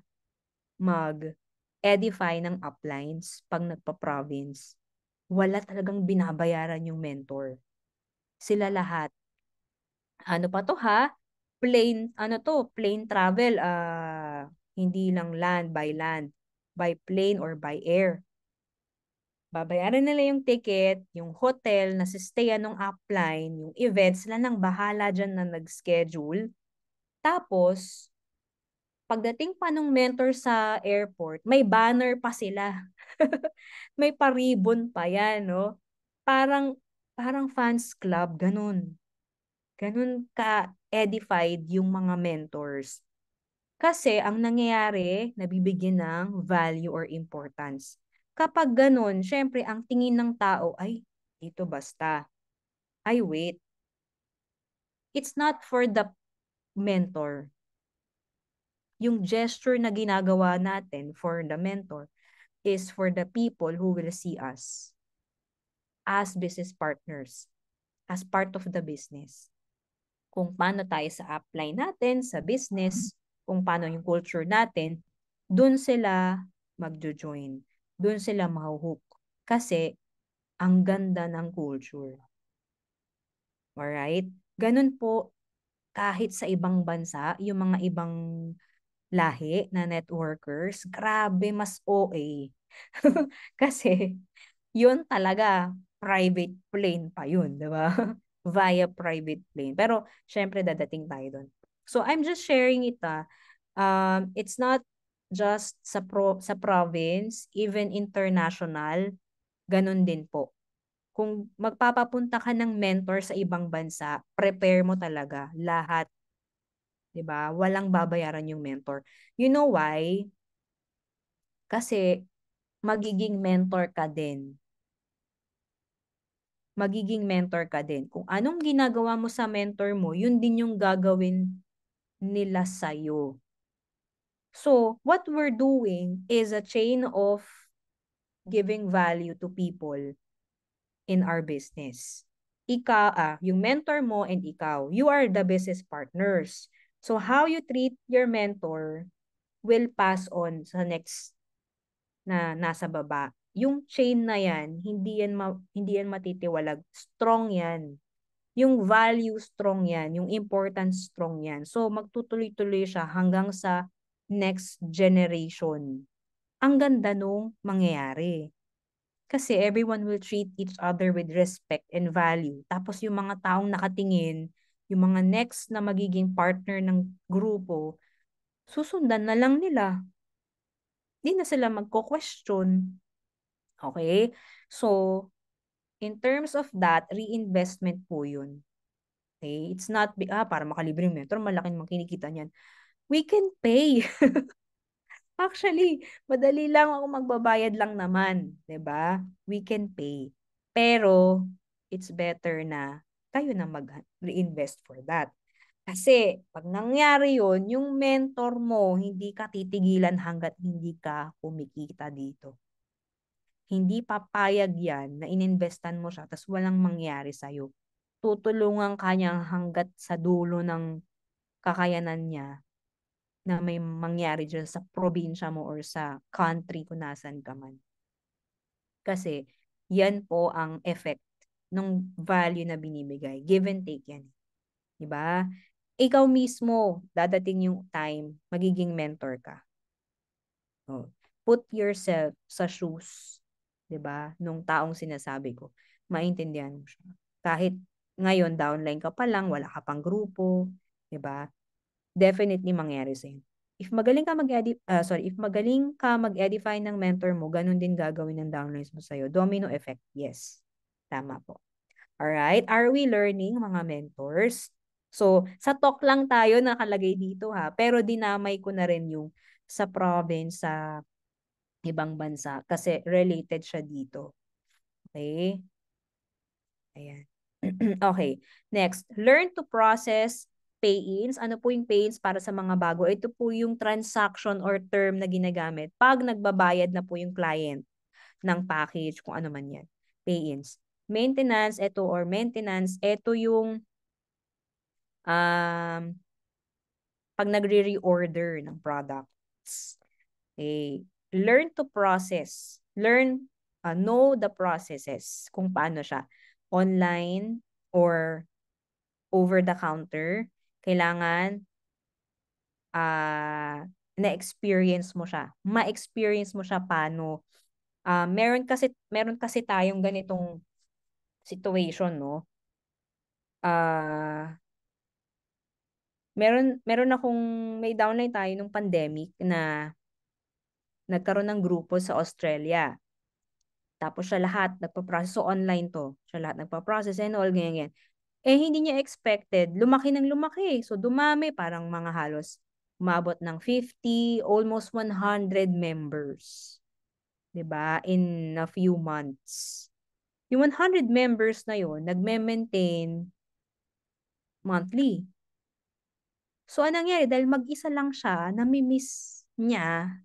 mag-edify ng uplines pag nagpa-province. Wala talagang binabayaran yung mentor. Sila lahat. Ano pa to ha? Plain travel, hindi lang land, by plane or by air. Babayaran nila yung ticket, yung hotel na stayan ng upline, yung events, sila nang bahala dyan na nag-schedule. Tapos, pagdating pa nung mentor sa airport, may banner pa sila. May paribon pa yan, no? Parang, parang fans club, ganun. Ganun ka-edified yung mga mentors. Kasi ang nangyayari, nabibigyan ng value or importance. Kapag ganun, syempre, ang tingin ng tao, ay, dito basta. Ay, wait. It's not for the mentor. Yung gesture na ginagawa natin for the mentor is for the people who will see us as business partners, as part of the business. Kung paano tayo sa upline natin, sa business, kung paano yung culture natin, dun sila magjo-join. Dun sila mahuhook. Kasi, ang ganda ng culture. Alright? Ganun po, kahit sa ibang bansa, yung mga ibang lahi na networkers, grabe, mas OA. Kasi, yun talaga, private plane pa yun, di ba? Via private plane. Pero, syempre, dadating tayo doon. So, I'm just sharing it, it's not just sa province, even international, ganun din po. Kung magpapapunta ka ng mentor sa ibang bansa, prepare mo talaga lahat, 'di ba? Walang babayaran yung mentor. You know why? Kasi magiging mentor ka din. Magiging mentor ka din. Kung anong ginagawa mo sa mentor mo, yun din yung gagawin nila sa'yo. So, what we're doing is a chain of giving value to people in our business. Yung mentor mo and ikaw, you are the business partners. So, how you treat your mentor will pass on sa next na nasa baba. Yung chain na yan, hindi yan matitiwalag. Strong yan. Yung value strong yan. Yung importance strong yan. So, magtutuloy-tuloy siya hanggang sa next generation. Ang ganda nung mangyayari. Kasi everyone will treat each other with respect and value. Tapos yung mga taong nakatingin, yung mga next na magiging partner ng grupo, susundan na lang nila. Hindi na sila magko-question. Okay? So, in terms of that, reinvestment po yun. Okay? It's not, para makalibre yung mentor, malaking makinikita niyan. We can pay. Actually, madali lang ako magbabayad lang naman, 'di ba? We can pay. Pero it's better na kayo na mag-reinvest for that. Kasi pag nangyari 'yon, yung mentor mo hindi ka titigilan hangga't hindi ka kumikita dito. Hindi papayag 'yan na ininvestan mo siya tapos walang mangyari sa iyo. Tutulungan ka niya hangga't sa dulo ng kakayanan niya na may mangyari dyan sa probinsya mo or sa country kung nasan ka man. Kasi yan po ang effect ng value na binibigay. Give and take yan. Diba? Ikaw mismo, dadating yung time, magiging mentor ka. Oh. Put yourself sa shoes, 'di ba? Nung taong sinasabi ko, maintindihan mo siya. Kahit ngayon downline ka pa lang, wala ka pang grupo, 'di ba? Definitely mangyari sa'yo. If magaling ka if magaling ka mag-edify ng mentor mo, ganun din gagawin ng downlines mo sa'yo. Domino effect, yes. Tama po. Alright, are we learning mga mentors? So, sa talk lang tayo nakalagay dito ha, pero dinamay ko na rin yung sa province, sa ibang bansa, kasi related siya dito. Okay? Ayan. Okay. Next, learn to process pay-ins. Ano po yung pay-ins para sa mga bago? Ito po yung transaction or term na ginagamit pag nagbabayad na po yung client ng package, kung ano man yan. Pay-ins. Maintenance, ito yung pag nagre-reorder ng products. Okay. Learn to process. Know the processes kung paano siya. Online or over the counter, kailangan na-experience mo siya. Ma-experience mo siya paano. Meron kasi tayong ganitong situation, no? Meron akong, may downline tayo nung pandemic na nagkaroon ng grupo sa Australia. Tapos siya lahat nagpa-process. So online to. Siya lahat nagpa-process and all, ganyan, ganyan. Eh, hindi niya expected. Lumaki ng lumaki. So dumami, parang mga halos umabot ng 50, almost 100 members. 'Di ba? In a few months. Yung 100 members na yon nagme-maintain monthly. So, anong nangyari? Dahil mag-isa lang siya, nami-miss niya,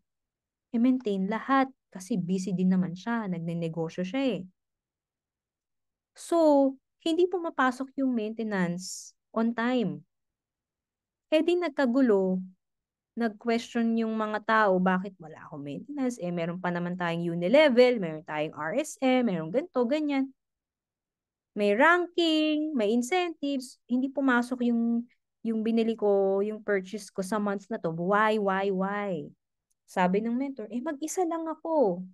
i-maintain lahat. Kasi busy din naman siya. Nagne-negosyo siya eh. So, hindi pumapasok yung maintenance on time. Eh di nagkagulo, nag-question yung mga tao, bakit wala akong maintenance? Eh meron pa naman tayong Unilevel, meron tayong RSM, meron ganito, ganyan. May ranking, may incentives, hindi pumasok yung binili ko, yung purchase ko sa months na to. Why? Sabi ng mentor, eh mag-isa lang ako.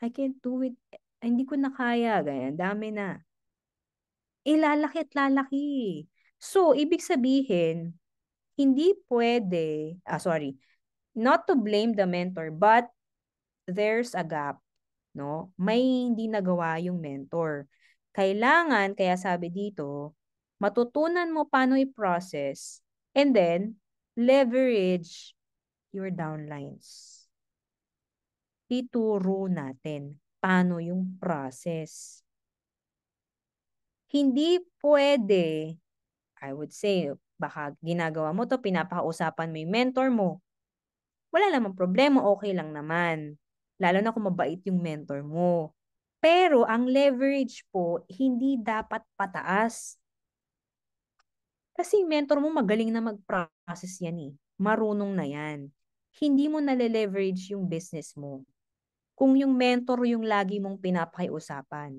I can't do it. Hindi ko na kaya. Ganyan, dami na. Eh lalaki at lalaki. So, ibig sabihin, hindi pwede, sorry, not to blame the mentor, but there's a gap, no? May hindi nagawa yung mentor. Kailangan, kaya sabi dito, matutunan mo paano i-process and then leverage your downlines. Ituro natin paano yung process. Hindi pwede, I would say, baka ginagawa mo to, pinapakausapan mo yung mentor mo. Wala namang problema, okay lang naman. Lalo na kung mabait yung mentor mo. Pero ang leverage po, hindi dapat pataas. Kasi yung mentor mo magaling na mag-process yan eh. Marunong na yan. Hindi mo nale-leverage yung business mo. Kung yung mentor yung lagi mong pinapakiusapan.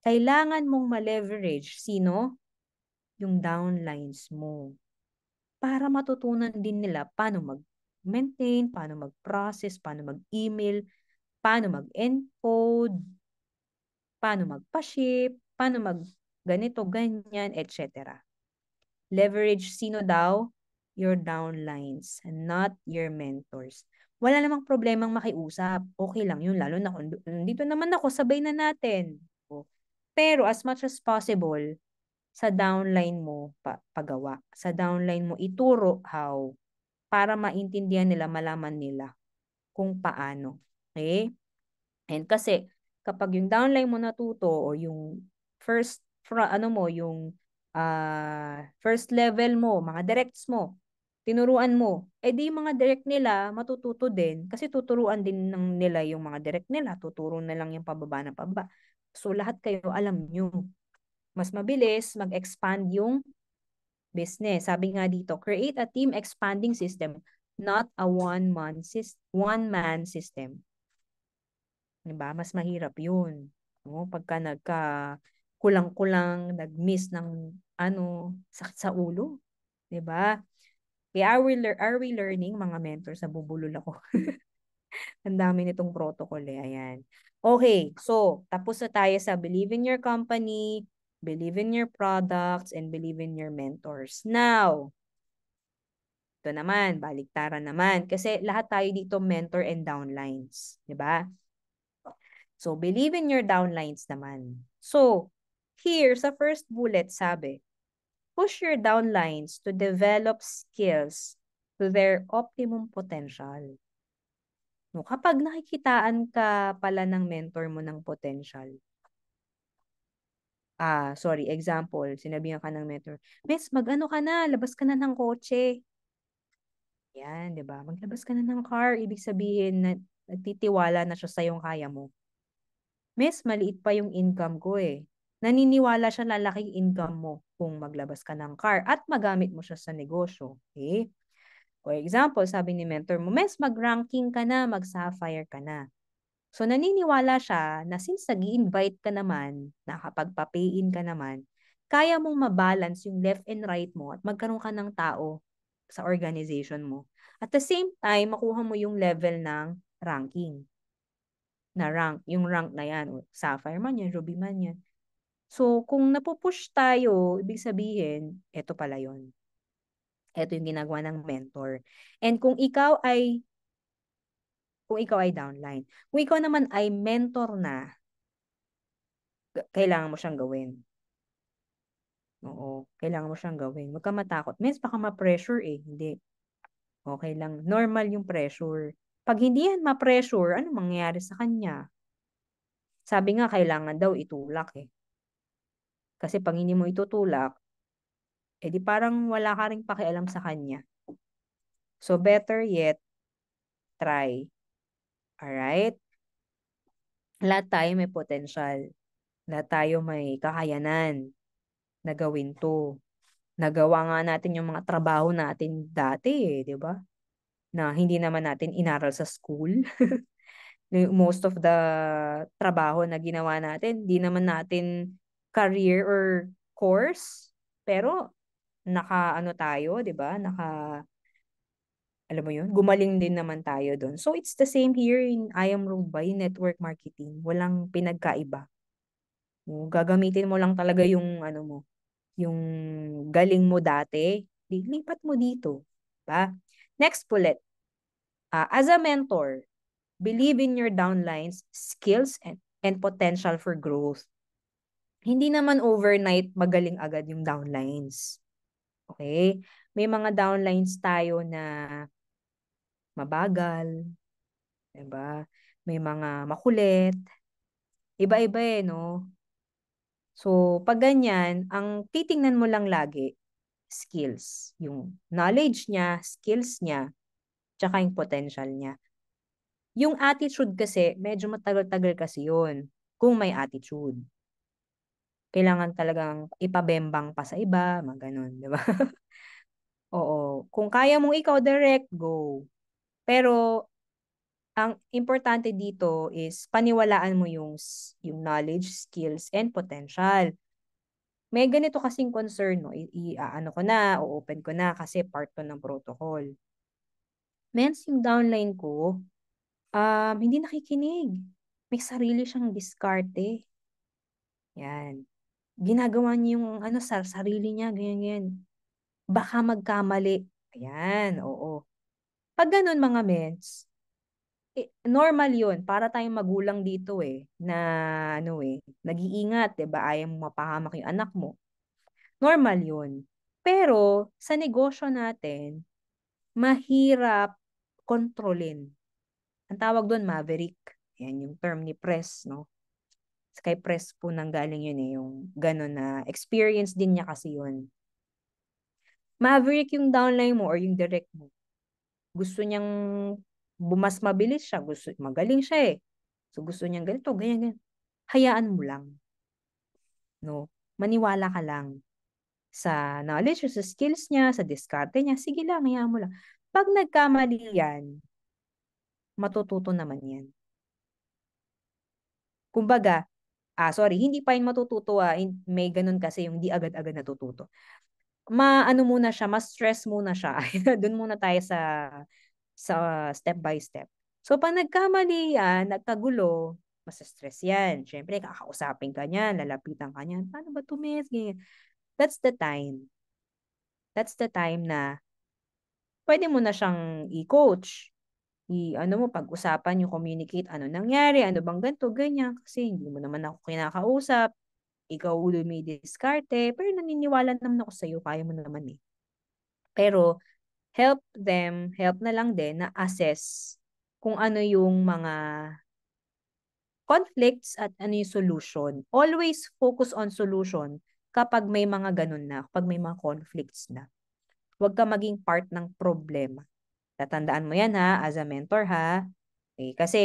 Kailangan mong ma-leverage sino? Yung downlines mo. Para matutunan din nila paano mag-maintain, paano mag-process, paano mag-email, paano mag-encode, paano magpa-ship, paano mag ganito, ganyan, etc. Leverage sino daw? Your downlines and not your mentors. Wala namang problemang makiusap. Okay lang yun, lalo na kung dito naman ako, sabay na natin. Pero as much as possible, sa downline mo pagawa. Sa downline mo ituro how para maintindihan nila, malaman nila kung paano. Okay? And kasi kapag yung downline mo natuto o yung ano mo, yung first level mo, mga directs mo, tinuruan mo, eh di yung mga direct nila matututo din kasi tuturuan din ng nila yung mga direct nila, tuturo na lang yung pababa na pababa. So lahat kayo alam nyo. Mas mabilis mag-expand yung business. Sabi nga dito, create a team expanding system, not a one-man system. Diba? Mas mahirap yun. No? Pagka kulang-kulang, nag-miss ng sakit sa ulo. Diba? Kaya are we learning, mga mentors, nabubulol ako. Ang dami nitong protocol eh. Ayan. Okay, so tapos na tayo sa believe in your company, believe in your products, and believe in your mentors. Now, ito naman, baliktaran naman. Kasi lahat tayo dito mentor and downlines. Diba? So, believe in your downlines naman. So, here sa first bullet sabi, push your downlines to develop skills to their optimum potential. No, kapag nakikitaan ka pala ng mentor mo ng potential, example, sinabihan ka ng mentor, Miss, mag-ano ka na, labas ka na ng kotse. Yan, di ba? Maglabas ka na ng car, ibig sabihin na nagtitiwala na siya sa yung kaya mo. Miss, maliit pa yung income ko eh. Naniniwala siya lalaking income mo kung maglabas ka ng car at magamit mo siya sa negosyo. Okay? For example, sabi ni mentor mo, Miss, mag-ranking ka na, mag-sapphire ka na. So, naniniwala siya na since nag-i-invite ka naman, nakapagpa-pay-in ka naman, kaya mong mabalance yung left and right mo at magkaroon ka ng tao sa organization mo. At the same time, makuha mo yung level ng ranking. Yung rank na yan, o sapphire man yan, ruby man yan. So, kung napupush tayo, ibig sabihin, eto pala yon. Ito yung ginagawa ng mentor. And kung ikaw ay downline, kung ikaw naman ay mentor na, kailangan mo siyang gawin. Oo, kailangan mo siyang gawin. Huwag ka matakot. Miss, baka ma-pressure eh. Hindi. Okay lang. Normal yung pressure. Pag hindi yan ma-pressure, ano mangyayari sa kanya? Sabi nga, kailangan daw itulak eh. Kasi pag hindi mo itutulak, edi parang wala ka ring pakialam sa kanya. So better yet, try. Alright? Lahat tayo may potential. Lahat tayo may kakayanan na gawin to. Nagawa nga natin yung mga trabaho natin dati eh, di ba? Na hindi naman natin inaral sa school. Most of the trabaho na ginawa natin, di naman natin career or course, pero naka ano tayo, 'di ba? Alam mo 'yun, gumaling din naman tayo doon. So it's the same here in I Am Road by Network Marketing. Walang pinagkaiba. Gagamitin mo lang talaga yung ano mo, yung galing mo dati, lipat mo dito, 'di ba? Next bullet. As a mentor, believe in your downlines, skills, and potential for growth. Hindi naman overnight magaling agad yung downlines. Okay? May mga downlines tayo na mabagal, 'di ba? May mga makulit, iba-iba eh, no? So, pag ganyan, ang titingnan mo lang lagi, skills. Yung knowledge niya, skills niya, tsaka yung potential niya. Yung attitude kasi, medyo matagal-tagal kasi yun kung may attitude. Kailangan talagang ipabembang pa sa iba, mga ganun, di ba? Oo. Kung kaya mong ikaw direct, go. Pero, ang importante dito is paniwalaan mo yung knowledge, skills, and potential. May ganito kasing concern, no? Ano ko na, o-open ko na kasi part to ng protocol. Mens, yung downline ko, hindi nakikinig. May sarili siyang diskarte. Yan. Ginagawa niya yung ano sa sarili niya, ganyan, ganyan. Baka magkamali. Ayan, oo. Pag ganun mga mens, normal yun. Para tayong magulang dito eh, na ano eh, nag-iingat, 'di ba? Ayaw mo mapahamak yung anak mo. Normal yun. Pero sa negosyo natin, mahirap kontrolin. Ang tawag doon, maverick. Yan yung term ni Press, no? Kay Press po nanggaling yun eh, yung gano'n na experience din niya kasi yun. Maverick yung downline mo or yung direct mo. Gusto niyang bumas mabilis siya, magaling siya eh. So gusto niyang ganito, ganyan, ganyan. Hayaan mo lang, no? Maniwala ka lang sa knowledge, sa skills niya, sa diskarte niya. Sige lang, hayaan mo lang. Pag nagkamali yan, matututo naman yan. Kumbaga, sorry, hindi pa yun matututo may ganun kasi yung di agad-agad natututo. Maano muna siya, mas stress muna siya. Doon muna tayo sa step by step. So pag nagkamali yan, nagkagulo, mas-stress yan. Siyempre, kakausapin ka niyan, lalapitan ka niyan. Paano ba tumis? Ganyan. That's the time. That's the time na pwede mo na siyang i-coach. Ano mo, pag-usapan yung communicate, ano nangyari, ano bang ganito, ganyan. Kasi hindi mo naman ako kinakausap. Ikaw ulo may diskarte. Pero naniniwala naman ako sa'yo, kaya mo naman eh. Pero, help na lang din na assess kung ano yung mga conflicts at ano yung solution. Always focus on solution kapag may mga ganun na, kapag may mga conflicts na. Huwag ka maging part ng problema. Tatandaan mo yan ha, as a mentor ha. Okay, kasi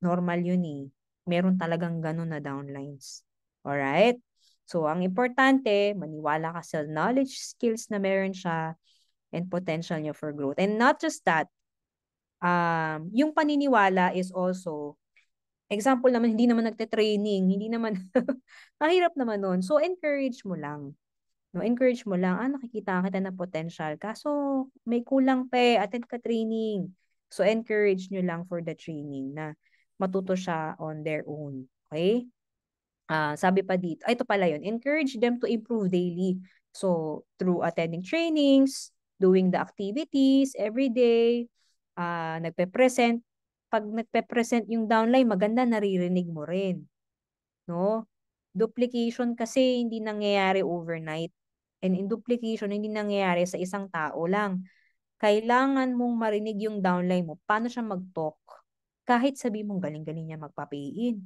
normal yun eh. Meron talagang ganun na downlines. Alright? So, ang importante, maniwala ka sa knowledge, skills na meron siya, and potential niya for growth. And not just that, yung paniniwala is also, example naman, hindi naman nagte-training, hindi naman, mahirap naman nun. So, encourage mo lang. No, encourage mo lang, nakikita kita na potential. Kaso, may kulang pa eh, attend ka training. So, encourage nyo lang for the training na matuto siya on their own. Okay? Sabi pa dito, ito pala yun, encourage them to improve daily. So, through attending trainings, doing the activities every day, nagpe-present. Pag nagpe-present yung downline, maganda naririnig mo rin, no? Duplication kasi hindi nangyayari overnight. And in duplication, hindi nangyayari sa isang tao lang. Kailangan mong marinig yung downline mo. Paano siya mag-talk? Kahit sabi mong galing-galing niya magpapayin.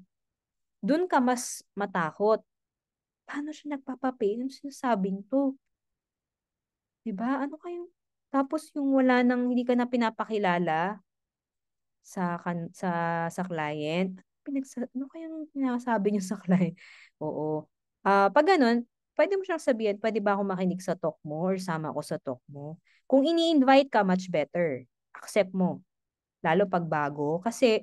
Doon ka mas matakot. Paano siya nagpapapayin? Ano sinasabing to? Diba? Ano kayong... Tapos yung wala nang hindi ka na pinapakilala sa sa client. Ano kayang sinasabi niyo sa client? Oo. Pag ganun, pwede mo siyang sabihin, pwede ba ako makinig sa talk mo or sama ako sa talk mo? Kung ini-invite ka, much better. Accept mo. Lalo pag bago. Kasi,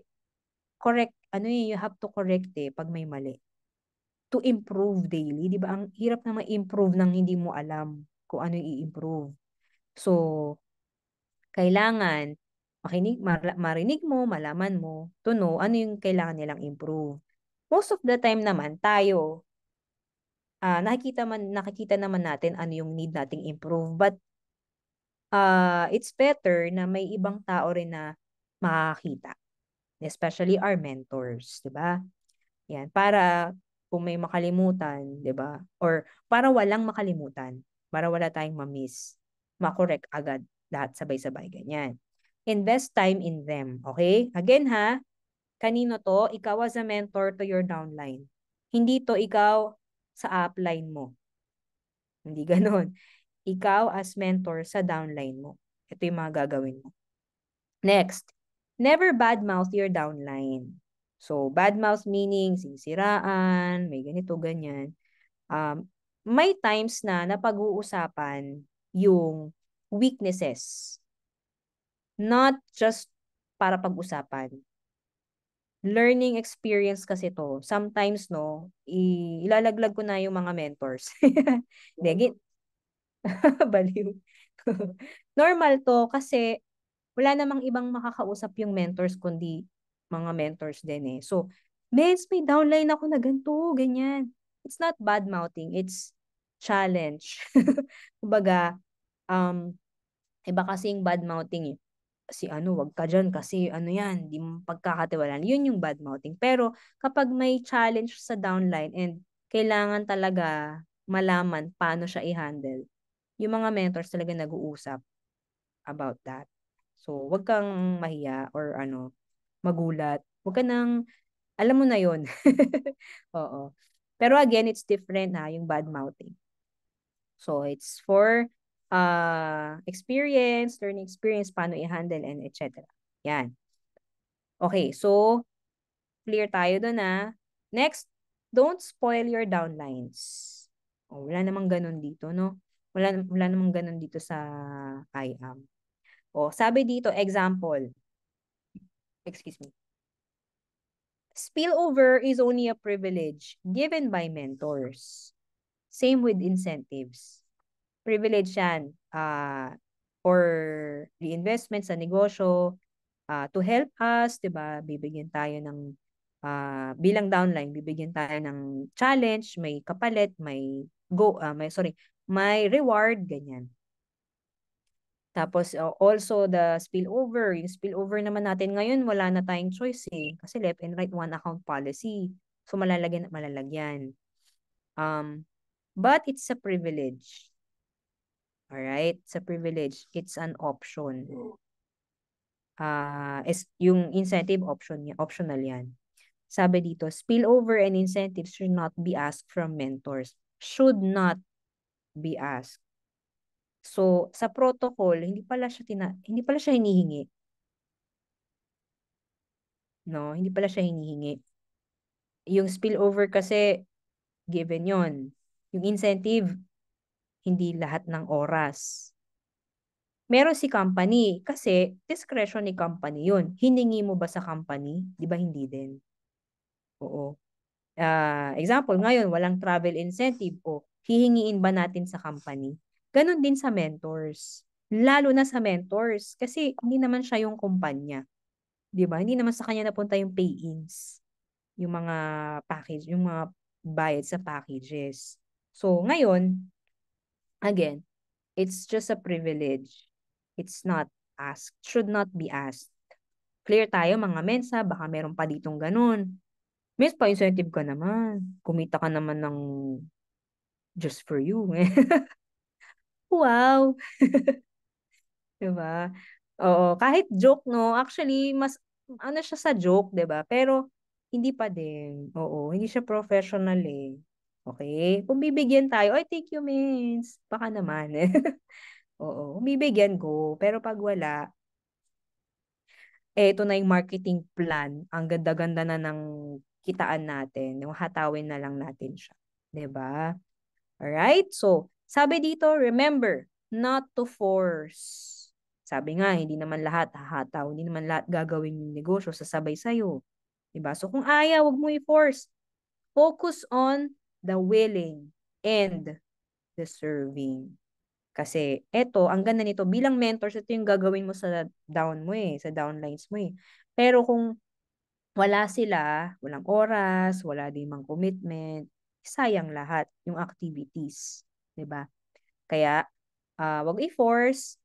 correct, ano you have to correct pag may mali. To improve daily. Di ba? Ang hirap na ma-improve nang hindi mo alam kung ano i-improve. So, kailangan marinig mo, malaman mo, to know ano yung kailangan nilang improve. Most of the time naman, tayo, nakikita naman natin ano yung need nating improve. But, it's better na may ibang tao rin na makakita. Especially our mentors, di ba? Yan, para kung may makalimutan, di ba? Or para walang makalimutan, para wala tayong ma-miss, makorek agad lahat sabay-sabay, ganyan. Invest time in them, okay? Again ha, kanino to? Ikaw as a mentor to your downline. Hindi to ikaw sa upline mo. Hindi ganon. Ikaw as mentor sa downline mo. Ito yung mga gagawin mo. Next, never badmouth your downline. So, badmouth meaning sinisiraan, may ganito, ganyan. May times na napag-uusapan yung weaknesses. Not just para pag-usapan. Learning experience kasi to. Sometimes, no, ilalaglag ko na yung mga mentors. Hindi, baliw. Normal to kasi wala namang ibang makakausap yung mentors kundi mga mentors din eh. So, Mens, may downline ako na ganito, ganyan. It's not bad-mouthing, it's challenge. Kumbaga, um, iba kasing bad-mouthing eh. Si ano, wag ka dyan kasi ano yan, di mo pagkakatiwalaan. Yun yung bad-mouthing. Pero kapag may challenge sa downline and kailangan talaga malaman paano siya i-handle, yung mga mentors talaga nag-uusap about that. So, wag kang mahiya or ano, magulat. Wag ka nang, alam mo na yun. Oo. Pero again, it's different ha, yung bad mouthing. So, it's for experience, learning experience, paano i-handle, and etc. Yan. Okay, so, clear tayo dun ha. Next, don't spoil your downlines. Oh, wala namang ganun dito, no? Wala namang ganun dito sa IAM. O, sabi dito, example. Excuse me. Spillover is only a privilege given by mentors. Same with incentives. Privilege yan for the investment sa negosyo, to help us, di ba? Bibigyan tayo ng, bilang downline, bibigyan tayo ng challenge, may kapalit, may reward, ganyan. Tapos also the spillover. Yung spillover naman natin ngayon, wala na tayong choice eh. Kasi left and right one account policy. So malalagyan at malalagyan. But it's a privilege. Alright? It's a privilege. It's an option. Yung incentive optional yan. Sabi dito, spillover and incentives should not be asked from mentors. Should not be asked. So, sa protocol, hindi pala siya hinihingi. No, hindi pala siya hinihingi. Yung spillover kasi given yon. Yung incentive, hindi lahat ng oras. Meron si company kasi discretion ni company yun. Hiningi mo ba sa company? Di ba hindi din? Oo. Example, ngayon walang travel incentive o hihingiin ba natin sa company? Ganon din sa mentors. Lalo na sa mentors kasi hindi naman siya yung kumpanya. 'Di ba? Hindi naman sa kanya napunta yung pay-ins, yung mga package, yung mga bayad sa packages. So, ngayon, again, It's just a privilege. It's not asked. Should not be asked. Clear tayo mga mensa, baka meron pa ditong ganun. Miss, pa-incentive ka naman. Kumita ka naman ng just for you. Wow. Diba? Oo, kahit joke, no? Actually, mas, ano siya sa joke, diba? Pero, hindi pa din. Oo, hindi siya professional eh. Okay? Kung bibigyan tayo, ay, thank you, miss. Baka naman. Oo, kung bibigyan ko. Pero pag wala, ito na yung marketing plan. Ang ganda-ganda na ng kitaan natin. Yung hatawin na lang natin siya. 'Di ba? Alright? So, sabi dito, remember, not to force. Sabi nga, hindi naman lahat hahataw, hindi naman lahat gagawin yung negosyo, sasabay sa'yo. 'Di ba? So, kung ayaw, wag mo i-force. Focus on the willing and the serving. Kasi eto, ang ganda nito, bilang mentors, ito yung gagawin mo sa down mo eh, sa downlines mo eh. Pero kung wala sila, walang oras, wala din mang commitment, sayang lahat yung activities. 'Di ba? Kaya, wag i-force.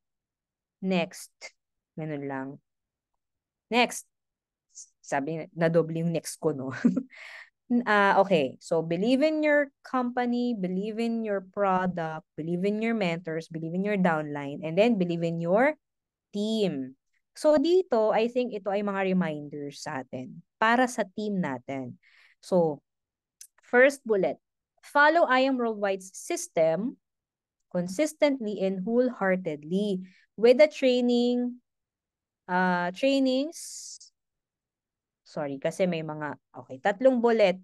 Next. Ganun lang. Next. Sabi, na doble yung next ko, no? Okay. So, believe in your company, believe in your product, believe in your mentors, believe in your downline, and then believe in your team. So, dito, I think ito ay mga reminders sa atin para sa team natin. So, first bullet, follow I Am Worldwide's system consistently and wholeheartedly with the trainings, sorry, kasi may mga, okay, tatlong bullet,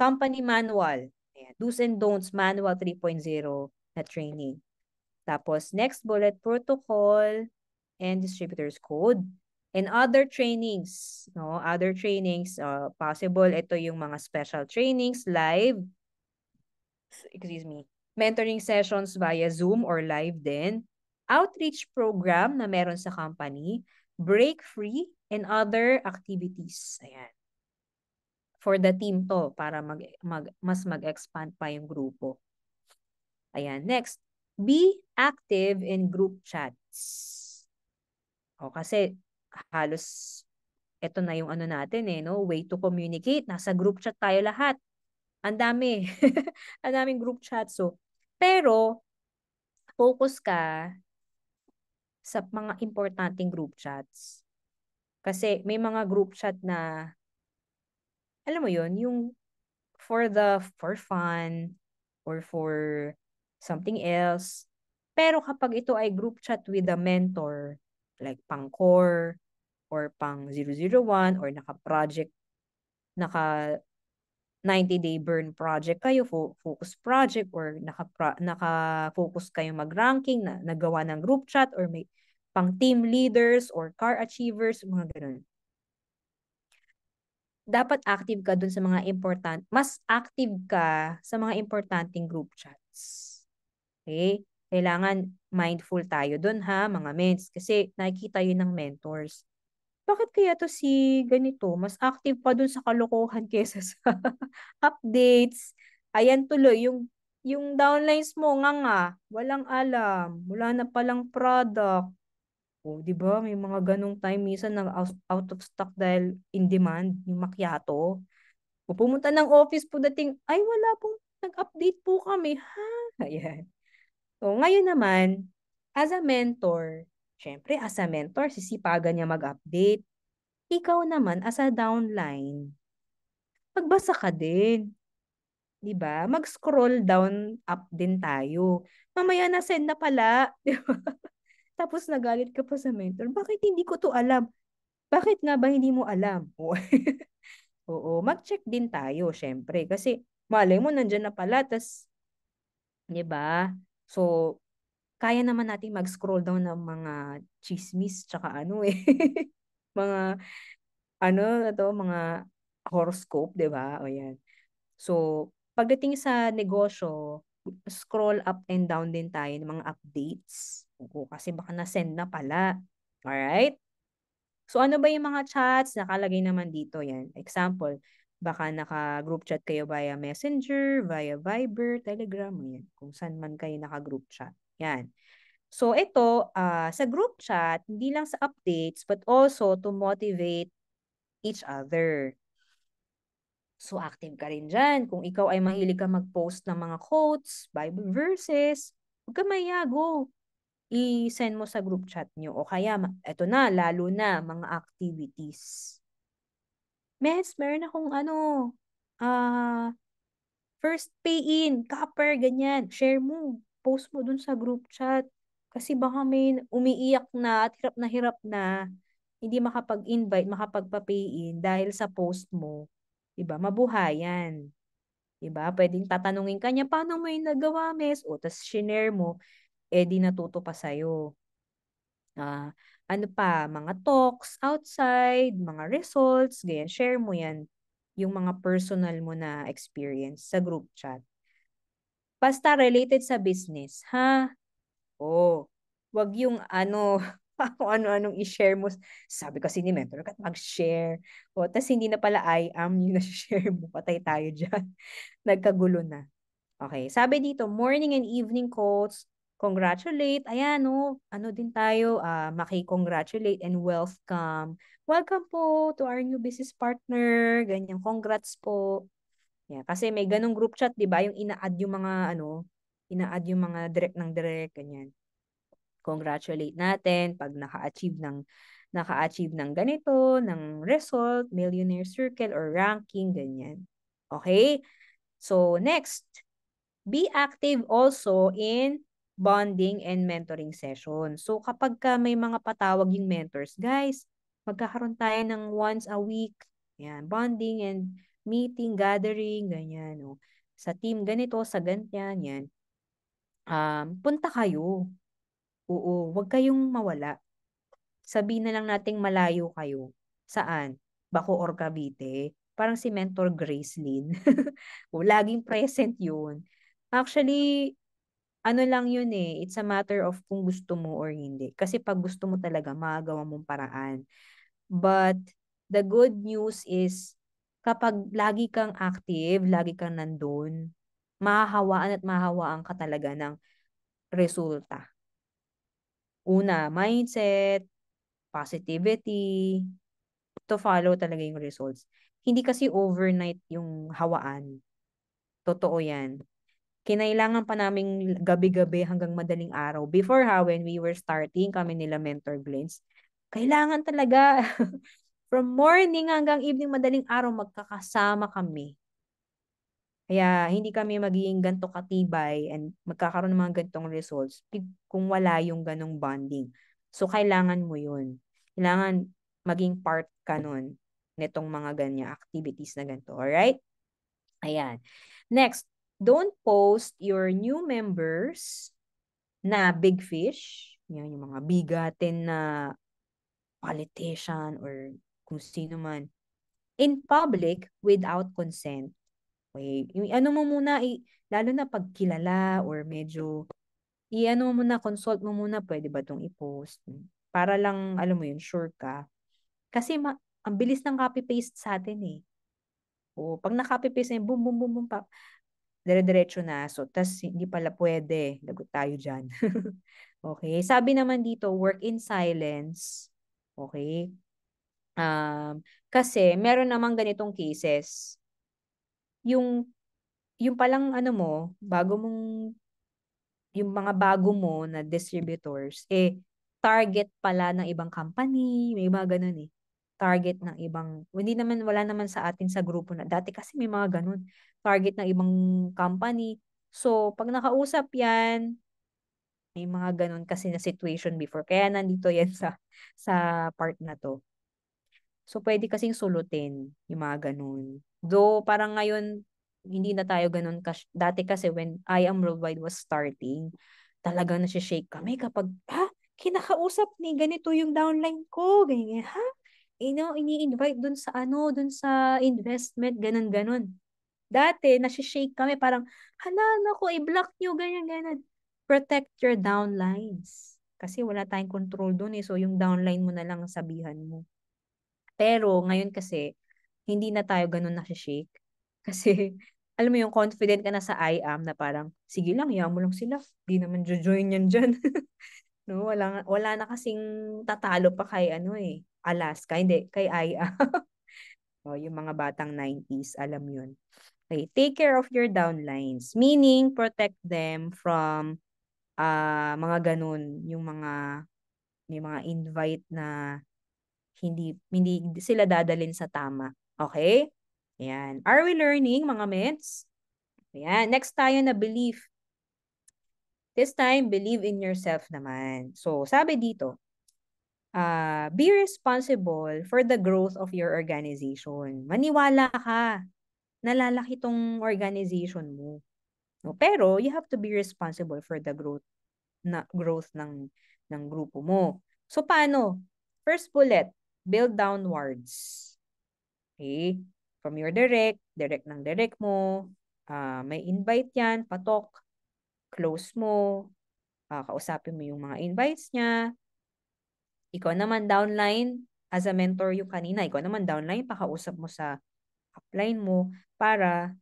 company manual, ayan, do's and don'ts manual 3.0 na training. Tapos, next bullet, protocol and distributors code. And other trainings, no? Other trainings, possible, ito yung mga special trainings, live, excuse me, mentoring sessions via Zoom or live din, outreach program na meron sa company, break free, and other activities. Ayan. For the team to, para mas mag-expand pa yung grupo. Ayan. Next, be active in group chats. O, kasi halos ito na yung ano natin eh, no? Way to communicate. Nasa group chat tayo lahat. Ang dami. Ang daming group chat. So, pero, focus ka sa mga importanteng group chats. Kasi may mga group chat na, alam mo yon yung for fun or for something else. Pero kapag ito ay group chat with a mentor, like pang core or pang 001 or naka-project, naka 90-day burn project kayo, focus project, or naka-focus kayo mag-ranking na nagawa ng group chat, or may pang team leaders or car achievers, mga ganun. Dapat active ka dun sa mga mas active ka sa mga importanteng group chats. Okay? Kailangan mindful tayo dun ha, mga mens, kasi nakikita yun ng mentors. Bakit kaya to si ganito? Mas active pa dun sa kalokohan kesa sa updates. Ayan tuloy, yung downlines mo nga, walang alam, wala na palang product. O, di ba? May mga ganong time minsan na out of stock dahil in demand, yung macchiato. O pumunta ng office po dating, ay wala pong nag-update po kami. Ha? Ayan. So, ngayon naman, as a mentor, syempre as a mentor, sisipagan niya mag-update. Ikaw naman, as a downline, magbasa ka din. 'Di ba? Mag-scroll down up din tayo. Mamaya na send na pala. 'Di ba? Tapos nagalit ka pa sa mentor. Bakit hindi ko to alam? Bakit nga ba hindi mo alam? Oo, mag-check din tayo, syempre. Kasi malay mo, nandyan na pala. Tas, 'di ba? So, kaya naman natin mag-scroll down ng mga chismis tsaka ano eh. Mga ano na to, mga horoscope, 'di ba? O yan. So, pagdating sa negosyo, scroll up and down din tayo ng mga updates. Oo, kasi baka na-send na pala. Alright? So, ano ba yung mga chats? Nakalagay naman dito yan. Example, baka naka-group chat kayo via Messenger, via Viber, Telegram, yan. Kung saan man kayo naka-group chat. Yan. So ito, sa group chat, hindi lang sa updates, but also to motivate each other. So active ka rin dyan. Kung ikaw ay mahilig ka mag-post ng mga quotes, Bible verses, huwag ka mayago. I-send mo sa group chat nyo. O kaya, eto na, lalo na, mga activities. Meron akong ah, first pay in, copper, ganyan. Share mo. Post mo dun sa group chat. Kasi baka may umiiyak na at hirap na hindi makapag-invite, makapagpa-pay in dahil sa post mo. Diba? Mabuhayan. Diba? Pwedeng tatanungin ka niya, paano mo yung nagawa, mes? O, tas shinare mo, eh di natuto pa sa'yo. Ano pa, mga talks outside, mga results, ganyan. Share mo yan, yung mga personal mo na experience sa group chat. Basta related sa business, ha? Oh, wag yung kung ano-anong i-share mo. Sabi kasi ni mentor, kat mag-share. O, tas hindi na pala I am yung na-share mo. Patay tayo dyan. Nagkagulo na. Okay, sabi dito, morning and evening quotes, congratulate. Ayan, ano din tayo, maki-congratulate and welcome. Welcome po to our new business partner. Ganyan, congrats po. Yeah, kasi may ganong group chat, 'di ba? Yung ina-add yung mga ina-add yung mga direct ng direct, ganyan. Congratulate natin pag naka-achieve ng ganito, ng result, millionaire circle or ranking, ganyan. Okay? So, next, be active also in bonding and mentoring session. So kapag may mga patawag yung mentors, guys, magkakaroon tayo ng once a week, yan, bonding and meeting, gathering, ganyan. No? Sa team ganito, sa ganyan, yan. Punta kayo. Oo, huwag kayong mawala. Sabihin na lang nating malayo kayo. Saan? Baco or Cavite? Parang si Mentor Gracelyn. O, laging present yun. Actually, ano lang yun eh, it's a matter of kung gusto mo or hindi. Kasi pag gusto mo talaga, magagawa mong paraan. But the good news is, kapag lagi kang active, lagi kang nandun, mahahawaan ka talaga ng resulta. Una, mindset, positivity, to follow talaga yung results. Hindi kasi overnight yung hawaan. Totoo yan. Kinailangan pa naming gabi-gabi hanggang madaling araw. Before when we were starting, kami nila Mentor Glens, kailangan talaga from morning hanggang evening madaling araw magkakasama kami. Kaya hindi kami magiging ganto katibay and magkakaroon ng mga gantong results kung wala yung ganong bonding. So, kailangan mo yun. Kailangan maging part ka nun nitong mga ganyang activities na ganito. Alright? Ayan. Next, don't post your new members na big fish. Yan, yung mga bigatin na politician or kung sino man in public without consent. Okay. Ano mo muna, lalo na pag kilala or medyo, ano mo muna, consult mo muna, pwede ba itong i-post? Para lang, alam mo yun, sure ka. Kasi ang bilis ng copy-paste sa atin eh. O, pag na-copy-paste na boom, boom, boom, boom, pa, dire-diretso na. So, tas hindi pala pwede. Lagot tayo dyan. Okay. Sabi naman dito, work in silence. Okay. Kasi meron namang ganitong cases. Yung, yung palang ano mo, yung mga bago mo na distributors, target pala ng ibang company, may mga ganun eh. Target ng ibang, wala naman sa atin sa grupo na, dati kasi may mga ganun, target ng ibang company. So, pag nakausap yan, may mga ganun kasi na situation before. Kaya nandito yan sa part na to. So, pwede kasing sulutin yung mga ganun. Though, parang ngayon, hindi na tayo ganun. Dati kasi when I Am Worldwide was starting, talagang nasi-shake kami kapag, kinakausap ni ganito yung downline ko. Ganyan, ha? Ini-invite dun sa investment, ganun-ganun. Dati, nasi-shake kami, parang, hala, naku, i-block nyo, ganyan-ganyan. Protect your downlines. Kasi wala tayong control dun eh. So, yung downline mo na lang ang sabihan mo. Pero ngayon kasi, hindi na tayo ganun nasi-shake. Kasi, alam mo yung confident ka na sa I am na parang, sige lang, hayaan mo lang sila. Di naman join yan dyan. No, wala na kasing tatalo pa kay ano eh, Alaska, hindi, kay I am. Oh, yung mga batang 90s, alam yun. Okay, take care of your downlines. Meaning, protect them from mga ganun, yung mga may mga invite na hindi sila dadalin sa tama. Okay? Ayan. Are we learning, mga meds? Ayan. Next tayo na belief. This time, believe in yourself naman. So, sabi dito, be responsible for the growth of your organization. Maniwala ka. Nalalaki tong organization mo. No? Pero, you have to be responsible for the growth ng grupo mo. So, paano? First bullet, build downwards. Okay? From your direct ng direct mo, may invite yan, patok, close mo, kausapin mo yung mga invites niya. Ikaw naman downline, as a mentor yung kanina, ikaw naman downline, pakausap mo sa upline mo para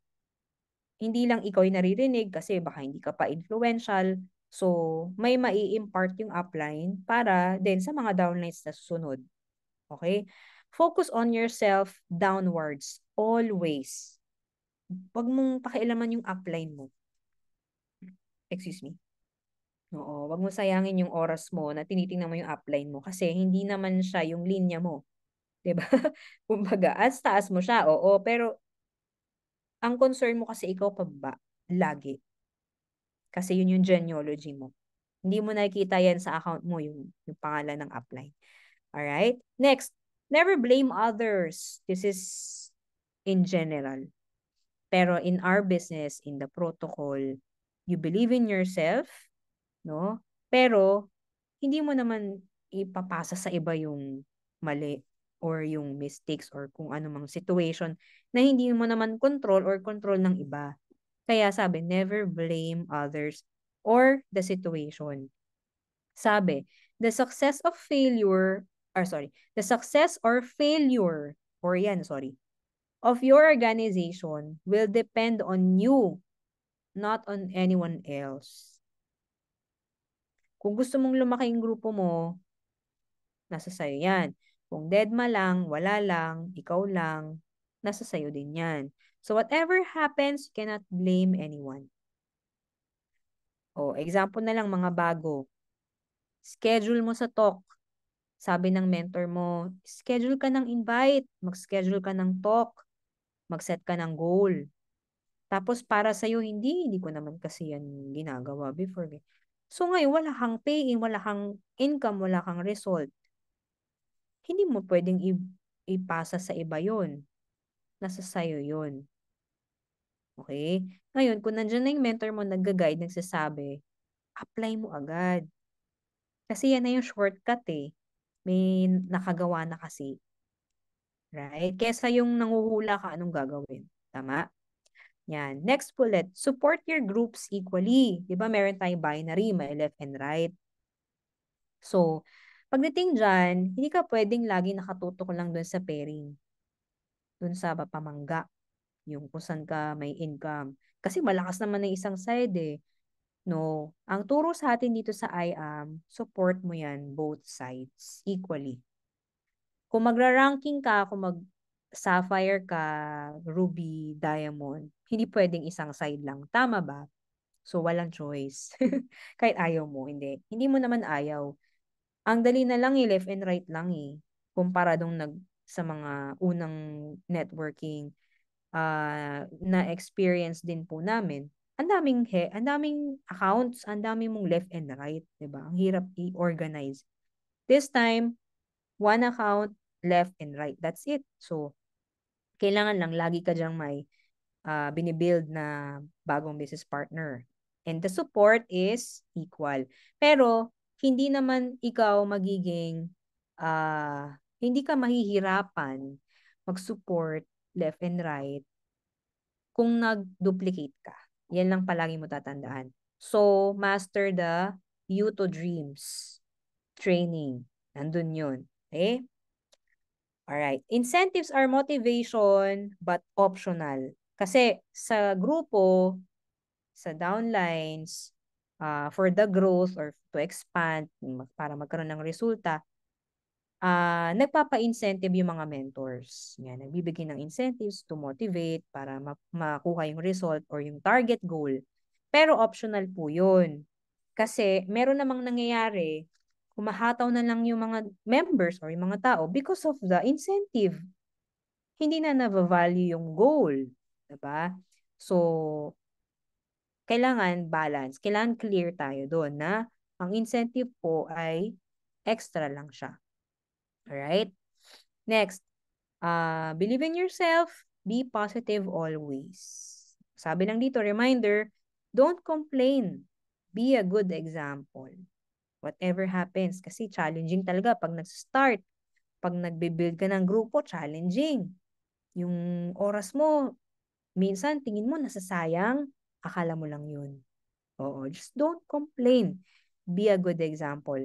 hindi lang ikaw yung naririnig kasi baka hindi ka pa influential. So, may mai-impart yung upline para din sa mga downlines na susunod. Okay? Focus on yourself downwards, always. Huwag mong pakialaman yung upline mo. Excuse me. Oo, wag mo sayangin yung oras mo na tinitingnan mo yung upline mo kasi hindi naman siya yung linya mo. 'Di ba? Kumbaga, as taas mo siya, oo, pero ang concern mo kasi ikaw pababa, lagi. Kasi yun yung genealogy mo. Hindi mo nakikita yan sa account mo, yung pangalan ng upline. Alright? Next, never blame others. This is in general. Pero in our business, in the protocol, you believe in yourself, no? Pero hindi mo naman ipapasa sa iba yung mali or yung mistakes or kung ano mang situation na hindi mo naman control ng iba. Kaya sabi, never blame others or the situation. Sabi, the success or failure, of your organization will depend on you, not on anyone else. Kung gusto mong lumaki yung grupo mo, nasa sayo yan. Kung deadma lang, wala lang, ikaw lang, nasa sayo din yan. So whatever happens, you cannot blame anyone. O, example na lang mga bago. Schedule mo sa talk. Sabi ng mentor mo, schedule ka ng invite, mag-schedule ka ng talk, mag-set ka ng goal. Tapos para sa'yo, hindi ko naman kasi yan ginagawa before. So ngayon, wala kang pay, wala kang income, wala kang result. Hindi mo pwedeng ipasa sa iba yon. Nasa sayo yon. Okay? Ngayon, kung nandiyan na yung mentor mo nag-guide, nagsasabi, apply mo agad. Kasi yan na yung shortcut eh. May nakagawa na kasi. Right? Kesa yung nanguhula ka, anong gagawin? Tama? Yan. Next bullet, support your groups equally. Di ba meron tayong binary, may left and right. So, pagdating dyan, hindi ka pwedeng lagi nakatutok lang dun sa pairing. Dun sa pamangga. Yung kung saan ka may income. Kasi malakas naman ng isang side eh. No. Ang turo sa atin dito sa IAM, support mo yan both sides equally. Kung magra-ranking ka, kung mag-sapphire ka, ruby, diamond, hindi pwedeng isang side lang. Tama ba? So, walang choice. Kahit ayaw mo, hindi. Hindi mo naman ayaw. Ang dali na lang left and right lang eh. Kumpara sa mga unang networking na experience din po namin. Ang daming accounts, ang daming mong left and right, 'di ba? Ang hirap i-organize. This time, one account, left and right. That's it. So, kailangan lang lagi ka diyang may binibuild na bagong business partner. And the support is equal. Pero, hindi naman ikaw hindi ka mahihirapan mag-support left and right kung nag-duplicate ka. Yan lang palagi mo tatandaan. So, master the You to Dreams training. Nandun yun. Okay? Alright. Incentives are motivation but optional. Kasi sa grupo, sa downlines, for the growth or to expand, para magkaroon ng resulta, nagpapa-incentive yung mga mentors. Yan, nagbibigay ng incentives to motivate para makuha yung result or yung target goal. Pero optional po yun. Kasi meron namang nangyayari, kumahataw na lang yung mga members or yung mga tao because of the incentive. Hindi na na-value yung goal. Diba? So, kailangan balance. Kailangan clear tayo doon na ang incentive po ay extra lang siya. Alright? Next, believe in yourself, be positive always. Sabi lang dito, reminder, don't complain. Be a good example. Whatever happens, kasi challenging talaga pag nag-start. Pag nagbe-build ka ng grupo, challenging. Yung oras mo, minsan tingin mo nasasayang, akala mo lang yun. Oo, just don't complain. Be a good example.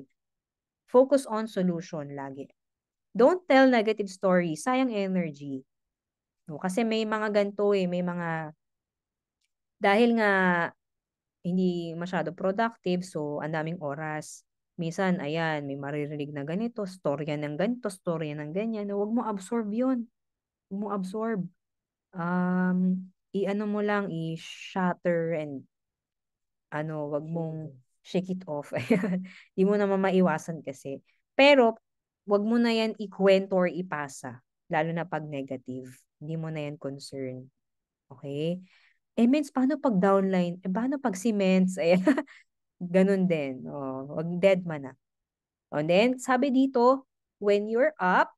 Focus on solution lagi. Don't tell negative stories. Sayang energy. No, kasi may mga ganito may mga, dahil nga hindi masyado productive, so ang daming oras. Minsan, ayan, may maririnig na ganito, storya ng ganito, storya ng ganyan. Huwag mo absorb yun. Huwag mo absorb. I-ano mo lang, i-shatter and wag mong shake it off. Di mo naman maiwasan kasi. Pero, wag mo na yan ikwento or ipasa. Lalo na pag negative. Hindi mo na yan concern. Okay? Means, paano pag downline? Paano pag cements? Ayan. Ganun din. Wag dead man na. And then, sabi dito, when you're up,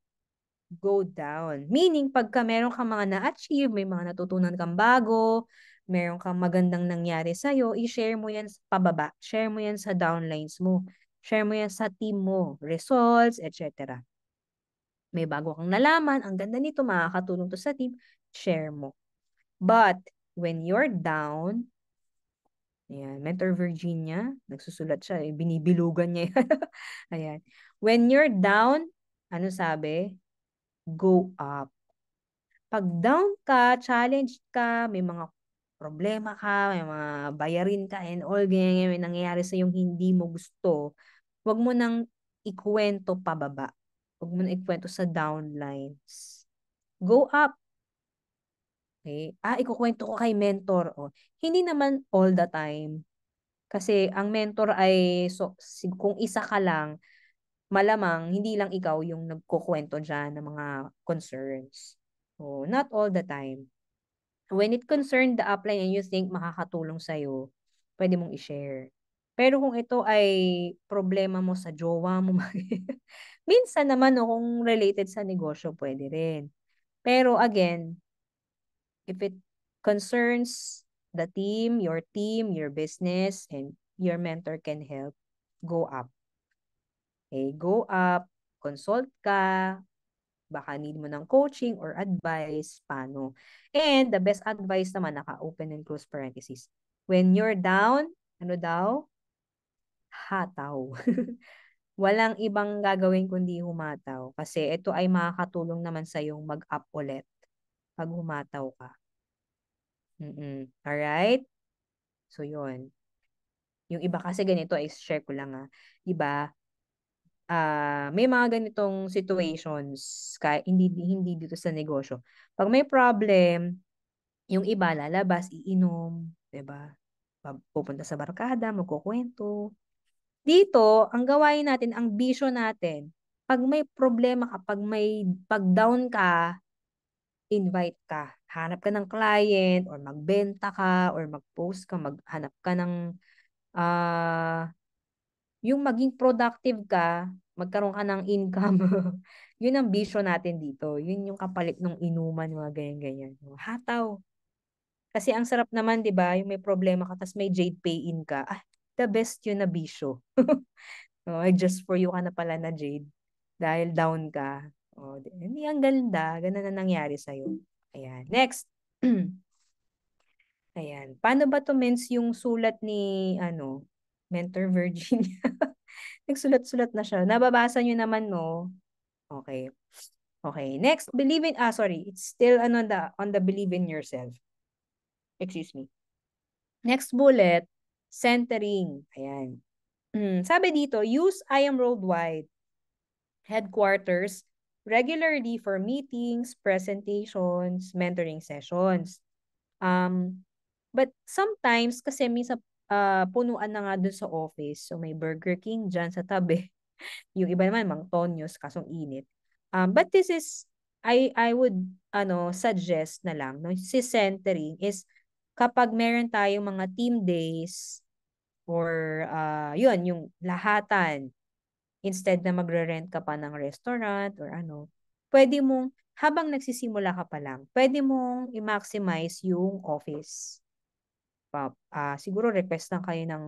go down. Meaning, pagka meron kang mga na-achieve, may mga natutunan kang bago, meron kang magandang nangyari sa'yo, i-share mo yan sa pababa. Share mo yan sa downlines mo. Share mo yan sa team mo. Results, etc. May bago kang nalaman, ang ganda nito, makakatulong to sa team, share mo. But, when you're down, ayan, Mentor Virginia, nagsusulat siya, binibilugan niya yan. Ayan. When you're down, ano sabi? Go up. Pag down ka, challenged ka, may mga problema ka, may mga bayarin ka, and all ganyan, may nangyayari sa yung hindi mo gusto, wag mo nang ikwento pababa. Wag mo nang ikwento sa downlines. Go up. Okay? Ikukwento ko kay mentor. Hindi naman all the time. Kasi ang mentor ay, kung isa ka lang, malamang hindi lang ikaw yung nagkukwento dyan ng mga concerns. So, not all the time. When it concerned the upline and you think makakatulong sa'yo, pwede mong i-share. Pero kung ito ay problema mo sa jowa mo, minsan naman kung related sa negosyo, pwede rin. Pero again, if it concerns the team, your business, and your mentor can help, go up. Okay, go up, consult ka, baka need mo ng coaching or advice, paano. And the best advice naman, naka-open and close parenthesis. When you're down, ano daw? Hataw. Walang ibang gagawin kundi humataw. Kasi ito ay makakatulong naman sa yung mag-up ulit pag humataw ka. Alright? So, yun. Yung iba kasi ganito, is share ko lang Iba, may mga ganitong situations, hindi dito sa negosyo. Pag may problem, yung iba lalabas, iinom, 'di ba? Pupunta sa barkada, magkukuwento. Dito, ang gawain natin, ang bisyo natin, pag may problema ka, pag down ka, invite ka. Hanap ka ng client or magbenta ka or mag-post ka, maghanap ka ng yung maging productive ka, magkaroon ka ng income. Yun ang bisyo natin dito. Yun yung kapalit ng inuman, mga ganyan-ganyan. Hataw. Kasi ang sarap naman, di ba? Yung may problema ka, tapos may Jade pay-in ka. The best yun na bisyo. Just for you ka na pala na Jade. Dahil down ka. Hindi, ang ganda. Ganda na nangyari sa'yo. Ayan. Next. Ayan. Paano ba to mens yung sulat ni, Mentor Virginia? Nagsulat-sulat na siya. Nababasa nyo naman, no? Okay. Okay. Next, sorry. It's still on the believe in yourself. Excuse me. Next bullet, centering. Ayan. Sabi dito, use I Am Worldwide headquarters regularly for meetings, presentations, mentoring sessions. But sometimes, kasi minsan punuan na nga dun sa office. So may Burger King dyan sa tabi. Yung iba naman, Mang Tonyo's, kasong init. But this is, I would suggest na lang, no? Si centering is kapag meron tayong mga team days or yun, yung lahatan, instead na magre-rent ka pa ng restaurant or ano, pwede mong, habang nagsisimula ka pa lang, pwede mong i-maximize yung office. Siguro request lang kayo ng,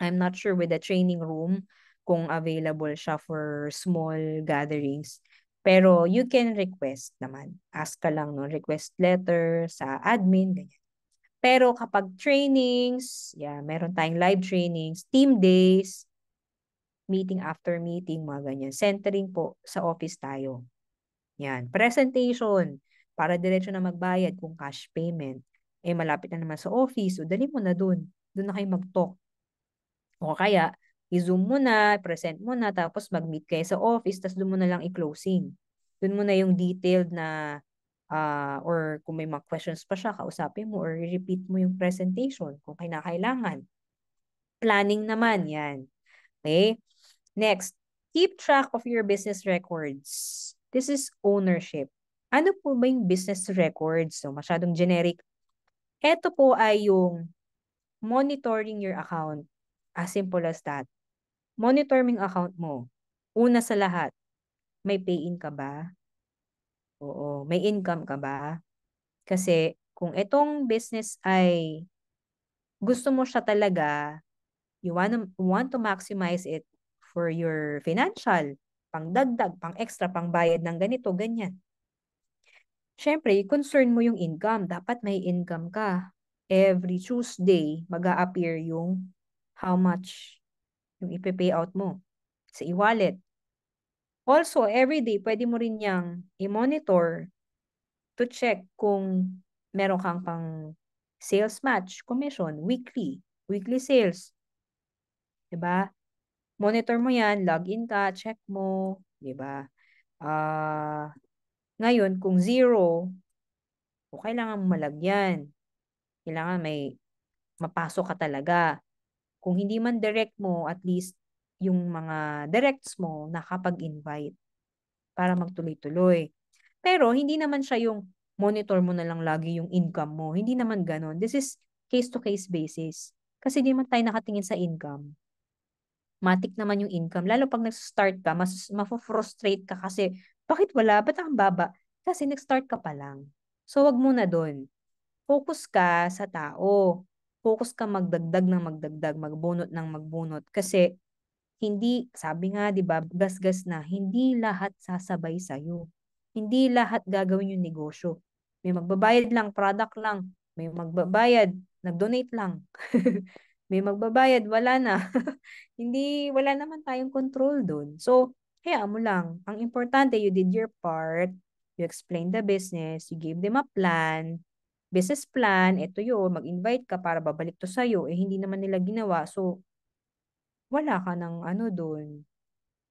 I'm not sure with the training room, kung available siya for small gatherings. Pero you can request naman. Ask ka lang, no? Request letter sa admin, ganyan. Pero kapag trainings, yeah, meron tayong live trainings, team days, meeting after meeting, mga ganyan. Centering po sa office tayo. Yan. Presentation, para diretso na magbayad kung cash payment. Eh, malapit na naman sa office, o dali mo na dun. Doon na kayo mag-talk. O kaya, i-zoom mo na, present mo na, tapos mag-meet kayo sa office, tapos doon mo na lang i-closing. Doon mo na yung detailed na, or kung may mga questions pa siya, kausapin mo or repeat mo yung presentation kung kailangan. Planning naman, yan. Okay? Next, keep track of your business records. This is ownership. Ano po ba yung business records? So, masyadong generic. Ito po ay yung monitoring your account. As simple as that. Monitor mo yung account mo. Una sa lahat, may pay-in ka ba? Oo. May income ka ba? Kasi kung itong business ay gusto mo siya talaga, you want to maximize it for your financial, pang dagdag, pang extra, pang bayad ng ganito, ganyan. Siyempre, concern mo yung income. Dapat may income ka. Every Tuesday, mag-a-appear yung how much yung ipe-pay out mo sa e-wallet. Also, every day, pwede mo rin yang i-monitor to check kung meron kang pang sales match, commission, weekly sales. Diba? Monitor mo yan, login ka, check mo, diba? Ngayon, kung zero, o kailangan mo malagyan. Kailangan may mapasok ka talaga. Kung hindi man direct mo, at least yung mga directs mo nakapag-invite para magtuloy-tuloy. Pero hindi naman siya yung monitor mo na lang lagi yung income mo. Hindi naman ganon. This is case-to-case basis. Kasi di man tayo nakatingin sa income. Matik naman yung income. Lalo pag nag-start ka, mafo-frustrate ka kasi bakit wala? Ba't ang baba? Kasi nag-start ka pa lang. So, wag muna doon. Focus ka sa tao. Focus ka magdagdag ng magdagdag, magbunot ng magbunot. Kasi hindi, sabi nga, di ba, gasgas na, hindi lahat sasabay sa'yo. Hindi lahat gagawin yung negosyo. May magbabayad lang, product lang. May magbabayad, nag-donate lang. May magbabayad, wala na. Hindi, wala naman tayong control doon. So, hayaan mo lang. Ang importante, you did your part. You explained the business. You gave them a plan. Business plan, ito yun, mag-invite ka para babalik to sa'yo. Eh, hindi naman nila ginawa. So, wala ka ng ano doon.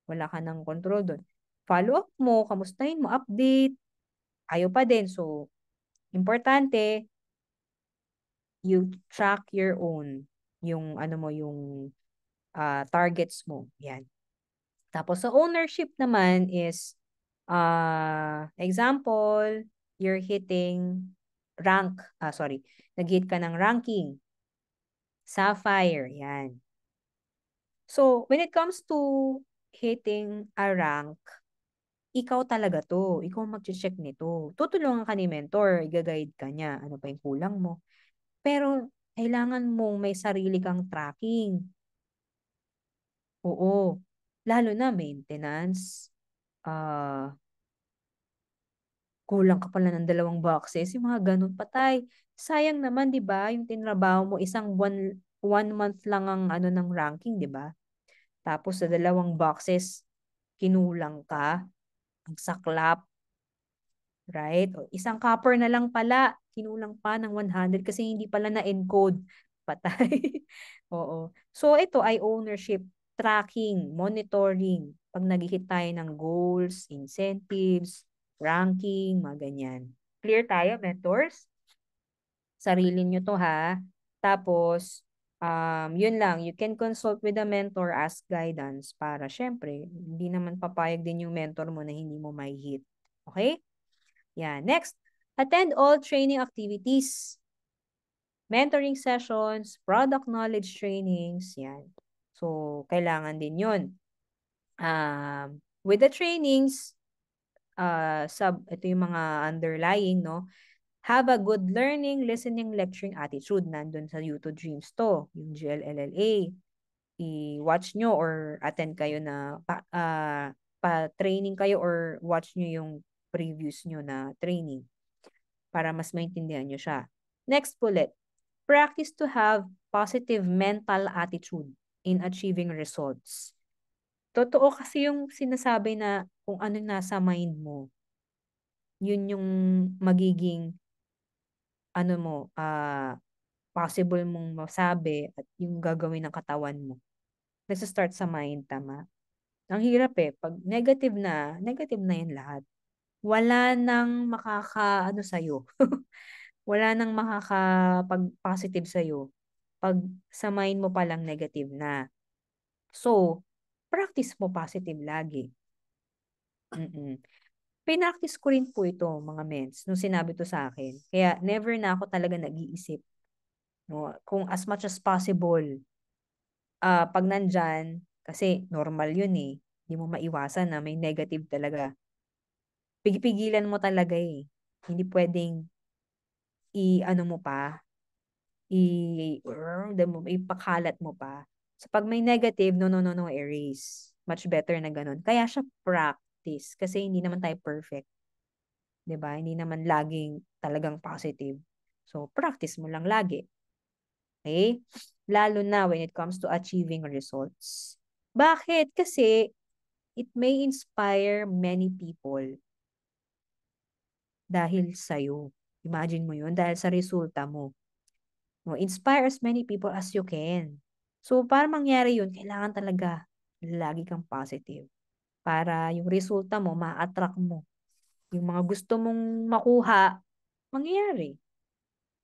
Wala ka ng control doon. Follow up mo, kamustahin mo, update. Ayaw pa din. So, importante, you track your own. Yung ano mo, yung targets mo. Yan. Tapos sa ownership naman is, example, you're hitting nag-hit ka ng ranking. Sapphire, yan. So, when it comes to hitting a rank, ikaw talaga to. Ikaw mag-check nito. Tutulungan ka ni mentor, i-guide ka niya. Ano pa yung kulang mo? Pero, kailangan mong may sarili kang tracking. Oo. Lalo na maintenance. Ah, kulang ka pala ng 2 boxes. Yung mga ganun patay. Sayang naman, di ba? Yung tinrabaho mo, isang buwan, 1 month lang ang ano ng ranking, di ba? Tapos sa 2 boxes, kinulang ka. Ang saklap, right? O, isang copper na lang pala. kinulang pa ng 100 kasi hindi pala na-encode. Patay. Oo. So, ito ay ownership, tracking, monitoring. Pag nag-hit tayo ng goals, incentives, ranking, mga ganyan. Clear tayo, mentors? Sarili nyo to ha. Tapos, yun lang, you can consult with a mentor, ask guidance para syempre, hindi naman papayag din yung mentor mo na hindi mo may hit. Okay? Yan. Next, attend all training activities, mentoring sessions, product knowledge trainings, yan. So, kailangan din yun. With the trainings, ito yung mga underlying, no? Have a good learning, listening, lecturing attitude. Nandun sa YouTube Dreams to, yung GLLLA. I-watch nyo or attend kayo na pa-training kayo or watch nyo yung previous nyo na training para mas maintindihan nyo siya. Next bullet, practice to have positive mental attitude in achieving results. Totoo kasi yung sinasabi na kung ano nasa mind mo, yun yung magiging ano mo, possible mong masabi at yung gagawin ng katawan mo. Nagsa-start sa mind, tama? Ang hirap eh, pag negative na yan lahat. Wala nang ano sa'yo. Wala nang makakapag-positive sa'yo. Pag sa mind mo palang negative na. So, practice mo positive lagi. Mm-mm. Pinractice ko rin po ito, mga mens, nung sinabi to sa akin. Kaya never na ako talaga nag-iisip. No? Kung as much as possible, pag nandyan, kasi normal yun eh. Hindi mo maiwasan na may negative talaga. Pigilan mo talaga eh. Hindi pwedeng i-ano mo pa, ipakalat mo pa. So pag may negative, no, erase. Much better na ganun. Kaya siya practice kasi hindi naman tayo perfect. 'Di ba? Hindi naman laging talagang positive. So practice mo lang lagi. Okay? Lalo na when it comes to achieving results. Bakit? Kasi it may inspire many people dahil sa'yo. Imagine mo yun, dahil sa resulta mo. No, inspire as many people as you can. So, para mangyari yun, kailangan talaga lagi kang positive. Para yung resulta mo, ma-attract mo. Yung mga gusto mong makuha, mangyayari.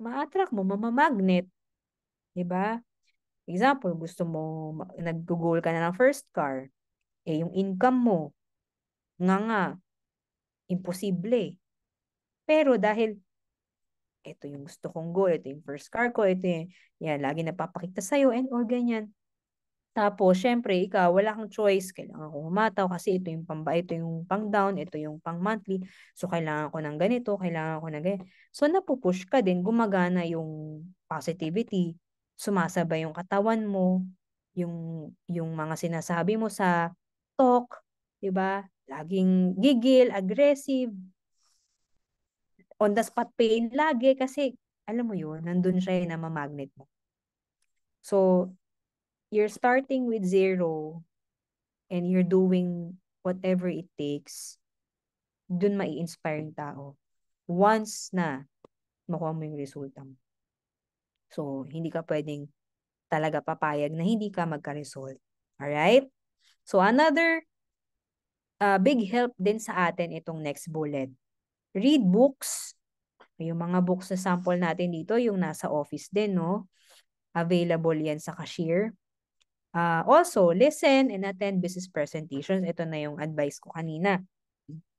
Ma-attract mo, mamamagnet. Diba? Example, gusto mo, nag-goal ka na ng first car. Eh, yung income mo, nga, imposible. Pero dahil ito yung gusto kong goal, ito yung first car ko, ito yung, yan, lagi napapakita sa'yo, and all ganyan. Tapos, syempre, ikaw, wala kang choice. Kailangan ko humataw kasi ito yung ito yung pang down, ito yung pang monthly. So, kailangan ko ng ganito, kailangan ko ng ganito. So, napupush ka din, gumagana yung positivity, sumasabay yung katawan mo, yung mga sinasabi mo sa talk, di ba? Laging gigil, aggressive, on the spot pain lagi kasi, alam mo yun, nandun siya na mamagnet mo. So, you're starting with zero, and you're doing whatever it takes, dun mai-inspire yung tao. Once na makuha mo yung resulta mo. So, hindi ka pwedeng talaga papayag na hindi ka magka-result. Alright? So, another big help din sa atin itong next bullet. Read books. Yung mga books na sample natin dito, yung nasa office din, no? Available yan sa cashier. Also, listen and attend business presentations. Ito na yung advice ko kanina.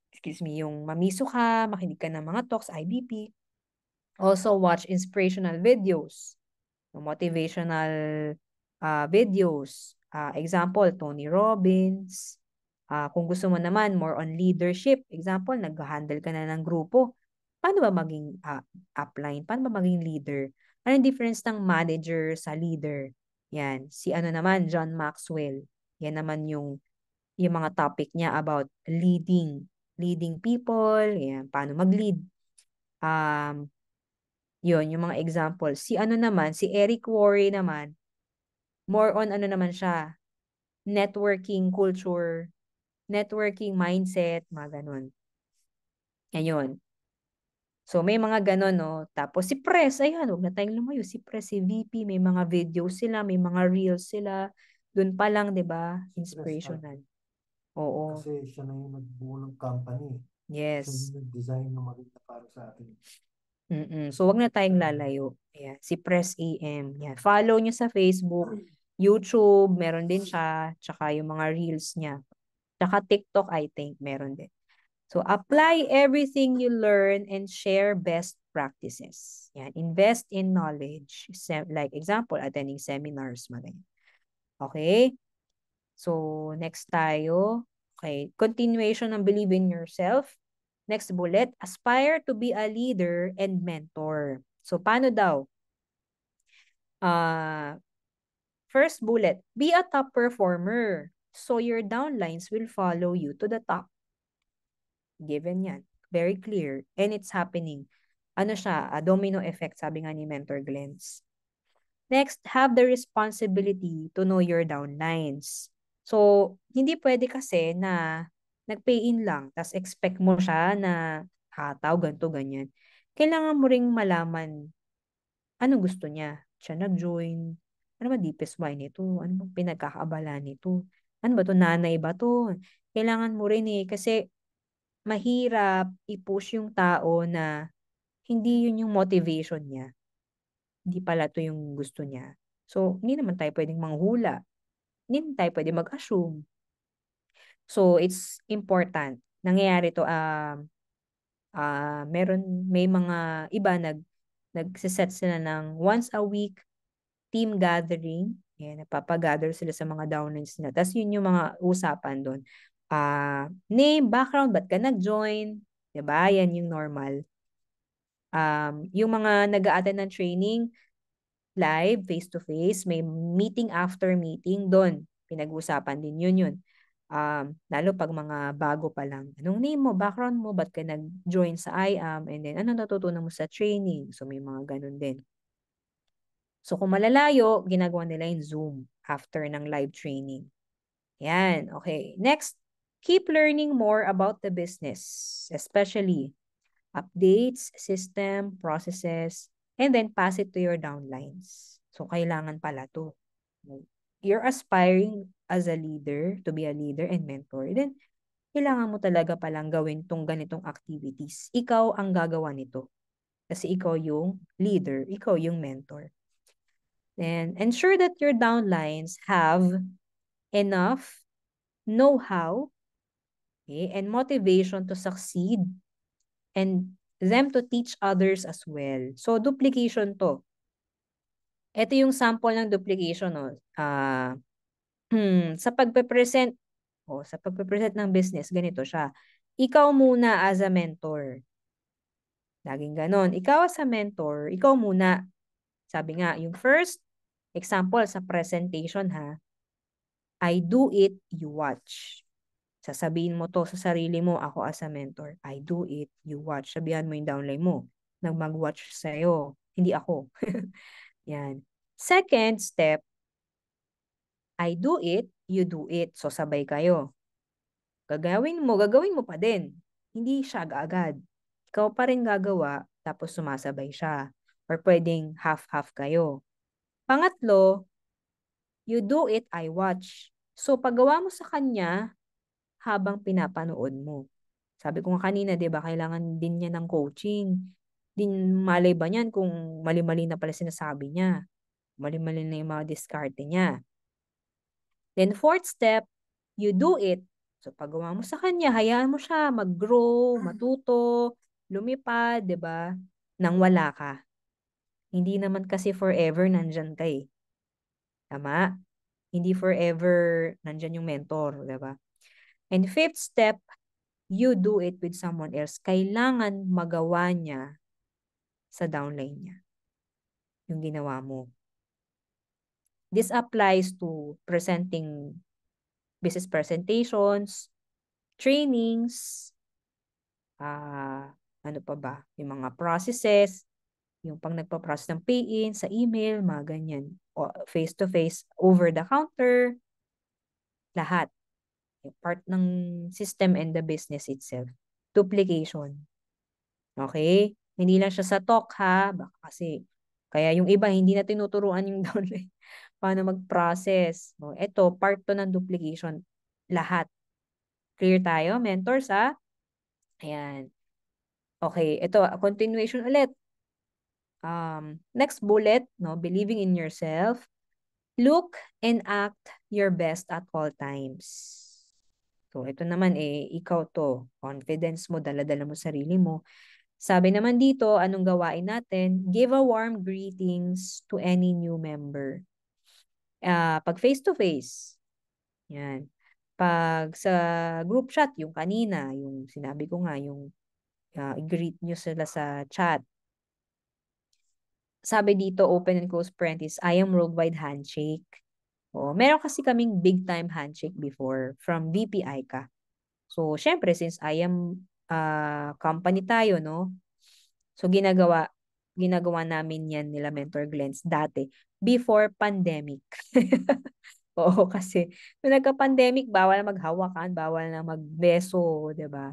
Excuse me, yung mamiso ka, makinig ka ng mga talks, IBP. Also, watch inspirational videos, motivational videos. Example, Tony Robbins. Kung gusto mo naman, more on leadership. Example, nag-handle ka na ng grupo. Paano ba maging upline? Paano ba maging leader? Ano yung difference ng manager sa leader? Yan. Si ano naman, John Maxwell. Yan naman yung mga topic niya about leading. Leading people. Yan. Paano mag-lead. Yun, yung mga example. Si ano naman, si Eric Worre naman, more on ano naman siya, networking culture, networking mindset, mga ganun. Yan yun. So, may mga ganon, no? Tapos, si Press, ayan, huwag na tayong lumayo. Si Press, si VP, may mga videos sila, may mga reels sila. Doon pa lang, di ba? Inspirational. Oo. Kasi siya na yung nagbuo ng company. Siya Yes. yung nag-design ng maganda para sa atin. So, wag na tayong lalayo. Ayan, si Press AM. Yan. Follow nyo sa Facebook, YouTube, meron din siya. Tsaka yung mga reels niya. Tsaka TikTok, I think, meron din. So, apply everything you learn and share best practices. Yan. Invest in knowledge. Like example, attending seminars. Okay? So, next tayo. Okay. Continuation ng believe in yourself. Next bullet, aspire to be a leader and mentor. So, paano daw? First bullet, be a top performer. So, your downlines will follow you to the top. Given yan. Very clear. And it's happening. Ano siya? A domino effect, sabi nga ni Mentor Glens. Next, have the responsibility to know your downlines. So, hindi pwede kasi na nag-pay in lang, tas expect mo siya na hataw, ganto ganyan. Kailangan mo ring malaman ano gusto niya. Siya nag-join. Ano ba deepest why nito? Ano ba pinagkakaabala nito? Ano ba to? Nanay ba to? Kailangan mo rin kasi mahirap i-push yung tao na hindi yun yung motivation niya. Hindi pala to yung gusto niya. So, hindi naman tayo pwedeng manghula. Hindi naman tayo pwedeng mag-assume. So, it's important. Nangyayari to, may mga iba nagsiset sila ng once a week team gathering. Yan, napapagather sila sa mga downlines nila. Tapos yun yung mga usapan doon. Name, background, ba't ka nag-join? Diba? Yan yung normal. Yung mga nag-a-attend ng training, live, face-to-face, may meeting after meeting, doon. Pinag-usapan din yun. Lalo pag mga bago pa lang. Anong name mo, background mo, ba't ka nag-join sa IAM, and then ano natutunan mo sa training? So may mga ganun din. So kung malalayo, ginagawa nila yung Zoom after ng live training. Yan, okay. Next, keep learning more about the business, especially updates, system, processes, and then pass it to your downlines. So, kailangan pala to. You're aspiring as a leader, to be a leader and mentor. Then, kailangan mo talaga palang gawin tong ganitong activities. Ikaw ang gagawa nito. Kasi ikaw yung leader, ikaw yung mentor. Then, ensure that your downlines have enough know-how, okay, and motivation to succeed and them to teach others as well. So, duplication to. Ito yung sample ng duplication. No? Sa pagpe-present, sa pagpe-present ng business, ganito siya. Ikaw muna as a mentor. Laging ganon. Ikaw as a mentor, ikaw muna. Sabi nga, yung first example sa presentation I do it, you watch. Sasabihin mo to sa sarili mo, ako as a mentor. I do it, you watch. Sabihan mo yung downline mo. Nang mag-watch sa'yo. Hindi ako. Yan. Second step, I do it, you do it. So, sabay kayo. Gagawin mo pa din. Hindi siya agad. Ikaw pa rin gagawa, tapos sumasabay siya. Or pwedeng half-half kayo. Pangatlo, you do it, I watch. So, paggawa mo sa kanya, habang pinapanood mo. Sabi ko nga kanina, 'di ba, kailangan din niya ng coaching. Din malay ba niyan kung mali-mali na pala sinasabi niya. Mali-mali na yung mga diskarte niya. Then fourth step, you do it. So paggawa mo sa kanya, hayaan mo siya mag-grow, matuto, lumipad, 'di ba? Nang wala ka. Hindi naman kasi forever nandyan ka eh. Tama? Hindi forever nandyan yung mentor, 'di ba? And fifth step, you do it with someone else. Kailangan magawa niya sa downline niya yung ginawa mo. This applies to presenting business presentations, trainings, ano pa ba, yung mga processes, yung pang nagpa-process ng pay-in sa email, mga ganyan. O face-to-face, over the counter, lahat. Yung part ng system and the business itself. Duplication. Okay? Hindi lang siya sa talk ha, baka kasi kaya yung iba hindi na tinuturuan yung downline paano mag-process. O, ito, part to ng duplication. Lahat. Clear tayo, mentors ha? Ayan. Okay, ito, continuation ulit. Next bullet, no, believing in yourself. Look and act your best at all times. So, ito naman ikaw to. Confidence mo, dala-dala mo sarili mo. Sabi naman dito, anong gawain natin? Give a warm greetings to any new member. Pag face-to-face, yan. Pag sa group chat, yung kanina, yung sinabi ko nga, yung i-greet nyo sila sa chat. Sabi dito, open and close parenthesis, I am worldwide handshake. Meron kasi kaming big time handshake before from VPI ka. So, syempre, since I am company tayo, no? So, ginagawa namin yan nila Mentor Glens dati before pandemic. Oo, kasi nung nagka-pandemic, bawal na maghawakan, bawal na magbeso, 'di ba?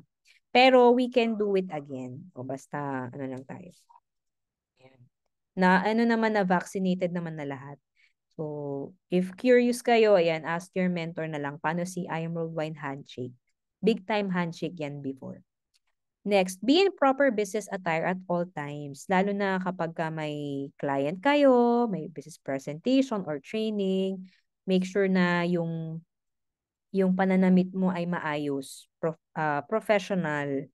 Pero we can do it again. O basta ano lang tayo. Ayan. Na ano naman na vaccinated naman na lahat. So, if curious kayo, ayan, ask your mentor na lang paano si I Am Worldwide handshake. Big time handshake yan before. Next, be in proper business attire at all times. Lalo na kapag may client kayo, may business presentation or training, make sure na yung pananamit mo ay maayos, professional.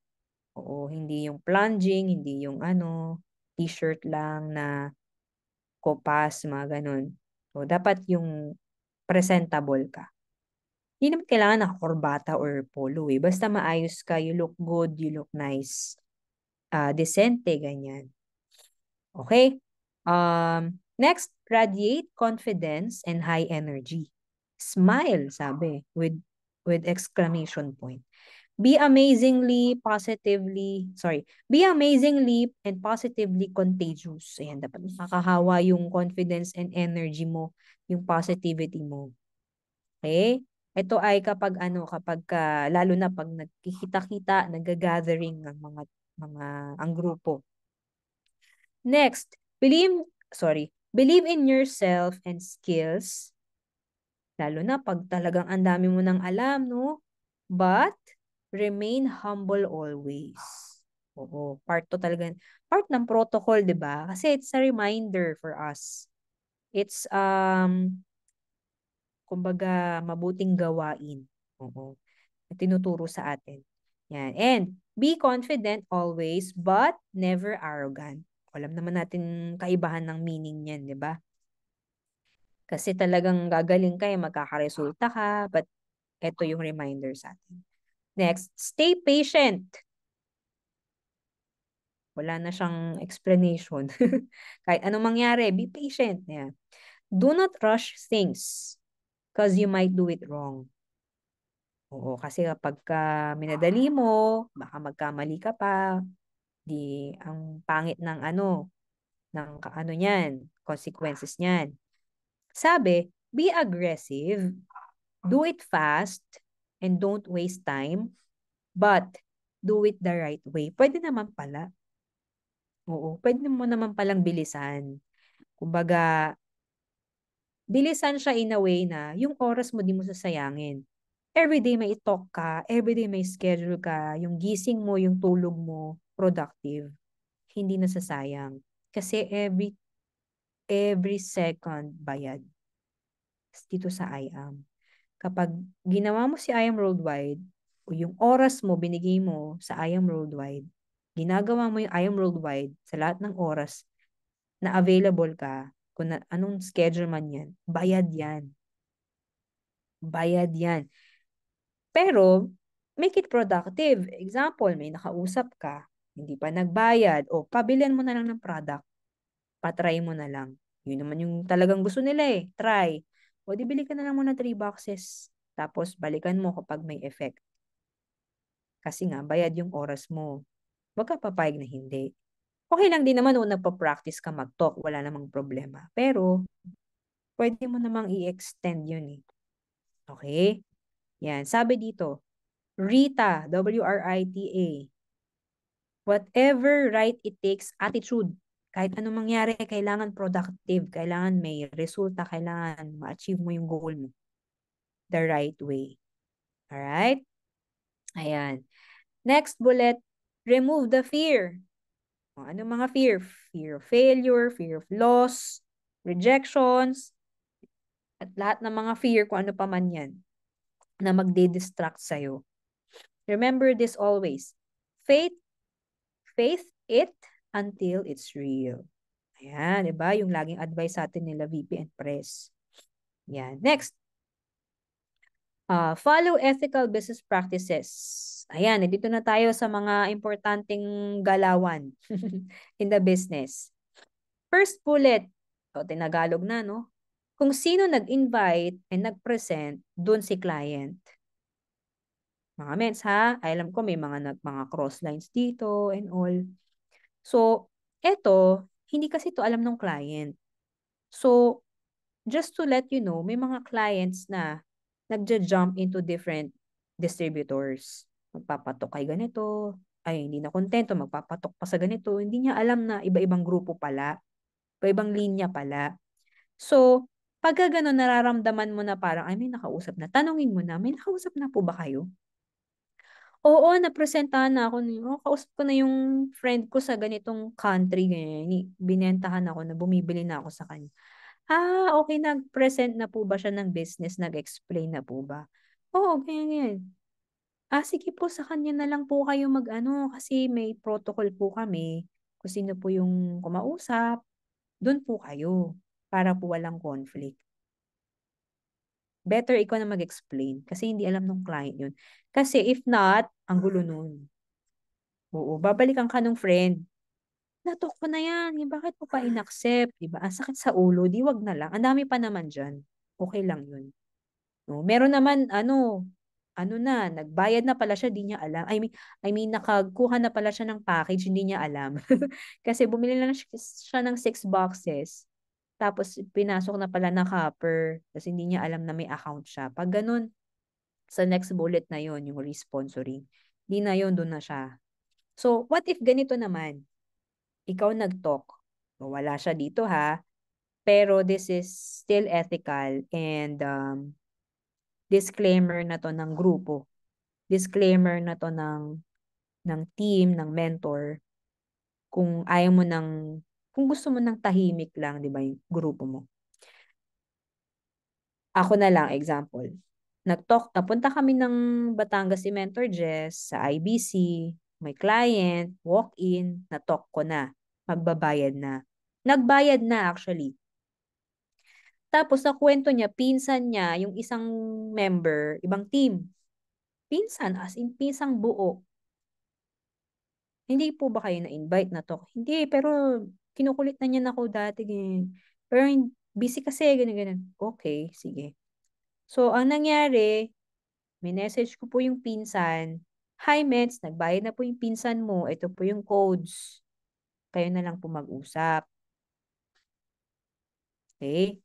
Oo, hindi yung plunging, hindi yung t-shirt lang na kopas, mga ganun. So, dapat yung presentable ka. Hindi naman kailangan nakakorbata or polo eh. Basta maayos ka, you look good, you look nice. Decente, ganyan. Okay? Next, radiate confidence and high energy. Smile, sabi, with exclamation point. Be amazingly and positively contagious. Ayan, dapat nakakahawa yung confidence and energy mo, yung positivity mo. Okay? Ito ay lalo na pag nagkikita-kita, nag-gathering ng ang grupo. Next, believe in yourself and skills. Lalo na pag talagang ang dami mo nang alam, no? But, remain humble always. Oo, part ng protocol, di ba? Kasi it's a reminder for us. It's, kumbaga, mabuting gawain. Oo. Tinuturo sa atin. Yan. And, be confident always, but never arrogant. Alam naman natin kaibahan ng meaning niyan, di ba? Kasi talagang gagaling ka, magkakaresulta ka, but ito yung reminder sa atin. Next, stay patient. Wala na siyang explanation. Kahit anong mangyari, be patient. Yeah. Do not rush things because you might do it wrong. Oo, kasi kapag minadali mo, baka magkamali ka pa, di ang pangit ng niyan, consequences niyan. Sabi, be aggressive, do it fast, and don't waste time, but do it the right way. Pwede naman pala. Oo, pwede mo naman palang bilisan. Kumbaga, bilisan siya in a way na yung oras mo di mo sasayangin. Everyday may talk ka, everyday may schedule ka, yung gising mo, yung tulog mo, productive. Hindi nasasayang. Kasi every second bayad. Dito sa IAM. Kapag ginawa mo si IAM Worldwide, o yung oras mo binigay mo sa IAM Worldwide, ginagawa mo yung IAM Worldwide sa lahat ng oras na available ka, kung anong schedule man yan, bayad yan. Bayad yan. Pero, make it productive. Example, may nakausap ka, hindi pa nagbayad, o pabilian mo na lang ng product, patry mo na lang. Yun naman yung talagang gusto nila try. O di bili ka na lang muna 3 boxes. Tapos balikan mo kapag may effect. Kasi nga, bayad yung oras mo. Huwag ka papayag na hindi. Okay lang din naman kung nagpa-practice ka mag-talk, wala namang problema. Pero, pwede mo namang i-extend yun Okay? Yan. Sabi dito, Rita, WRITA. Whatever right it takes attitude. Kahit anong mangyari, kailangan productive, kailangan may resulta, kailangan ma-achieve mo yung goal mo the right way. Alright? Ayan. Next bullet, remove the fear. Ano mga fear? Fear of failure, fear of loss, rejections, at lahat ng mga fear kung ano pa man yan na magde-distract sa'yo. Remember this always. Faith it until it's real. Ayan, di ba? Yung laging advice sa atin nila VP and Press. Yan. Next. Follow ethical business practices. Ayan, dito na tayo sa mga importanteng galawan in the business. First bullet. O, tinagalog na, no? Kung sino nag-invite and nag-present, dun si client. Mga mens, ha? Alam ko may mga cross lines dito and all. So, eto, hindi kasi to alam ng client. So, just to let you know, may mga clients na nagja-jump into different distributors. Magpapatok kay ganito, ay hindi na kontento, magpapatok pa sa ganito. Hindi niya alam na iba-ibang grupo pala, iba-ibang linya pala. So, pagka gano'n, nararamdaman mo na parang, ay may nakausap na. Tanungin mo na, may nakausap na po ba kayo? Oo, napresentahan na ako. Oh, kausap ko na yung friend ko sa ganitong country. Ganyan. Binentahan ako na bumibili na ako sa kanya. Okay. Nag-present na po ba siya ng business? Nag-explain na po ba? Oo, ganyan, ganyan. Sige po, sa kanya na lang po kayo mag-ano kasi may protocol po kami. Kung sino po yung kumausap, doon po kayo para po walang conflict. Better ikaw na mag-explain kasi hindi alam ng client yun. Kasi if not, ang gulo nun. Oo, babalikan ka nung friend. Natok ko na yan. Bakit mo pa inaccept? Diba? Ang sakit sa ulo. Di wag na lang. Ang dami pa naman dyan. Okay lang yun. No? Meron naman, nagbayad na pala siya, di niya alam. I mean, nakakuha na pala siya ng package, hindi niya alam. Kasi bumili lang siya ng 6 boxes. Tapos, pinasok na pala na copper. Tapos, hindi niya alam na may account siya. Pag ganun, sa next bullet na yon yung responsoring. Di na yon doon na siya. So, what if ganito naman? Ikaw nag-talk. So, wala siya dito ha. Pero this is still ethical and disclaimer na to ng grupo. Disclaimer na to ng team, ng mentor. Kung ayaw mo kung gusto mo ng tahimik lang, di ba, yung grupo mo. Ako na lang, example. Napunta kami ng Batangas si Mentor Jess sa IBC, may client, walk-in, na-talk ko na. Magbabayad na. Nagbayad na actually. Tapos sa kwento niya, pinsan niya, yung isang member, ibang team. Pinsan, as in pinsang buo. Hindi po ba kayo na-invite na talk? Hindi, pero kinukulit na niya na ako dati. Ganyan. Pero busy kasi, ganyan. Okay, sige. So, ang nangyari, minessage ko po yung pinsan, "Hi, Mets, nagbayad na po yung pinsan mo. Ito po yung codes. Kayo na lang po mag-usap." Okay?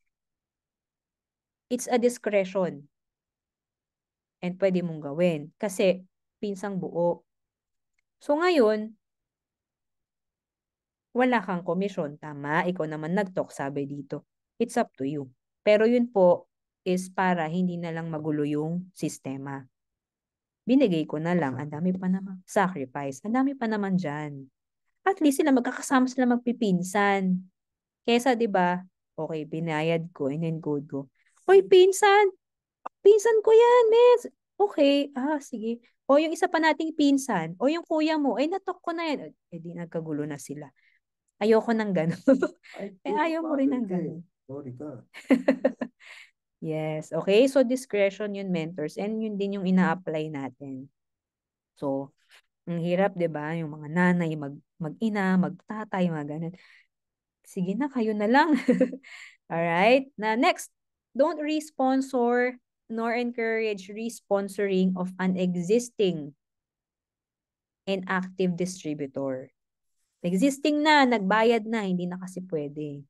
It's a discretion. And pwede mong gawin. Kasi, pinsang buo. So, ngayon, wala kang komisyon. Tama? Ikaw naman nag-talk, sabi dito. It's up to you. Pero yun po is para hindi na lang magulo yung sistema. Binigay ko na lang. Ang dami pa naman. Sacrifice. Ang dami pa naman dyan. At least sila magkakasama sila magpipinsan. Kesa, di ba, okay, binayad ko and then code ko. Hoy, pinsan! Pinsan ko yan, miss! Okay, sige. O yung isa pa nating pinsan, o yung kuya mo, ay natok ko na yan. Eh di nagkagulo na sila. Ayoko ng gano'n. Ayaw mo rin ng gano'n. Sorry ka. Yes, okay. So discretion yun, mentors. And yun din yung ina-apply natin. So, ang hirap, di ba? Yung mga nanay, mag-ina, magtatay, mga ganun. Sige na, kayo na lang. Alright? Na next, don't re-sponsor nor encourage re-sponsoring of an existing and active distributor. Existing na, nagbayad na, hindi na kasi pwede.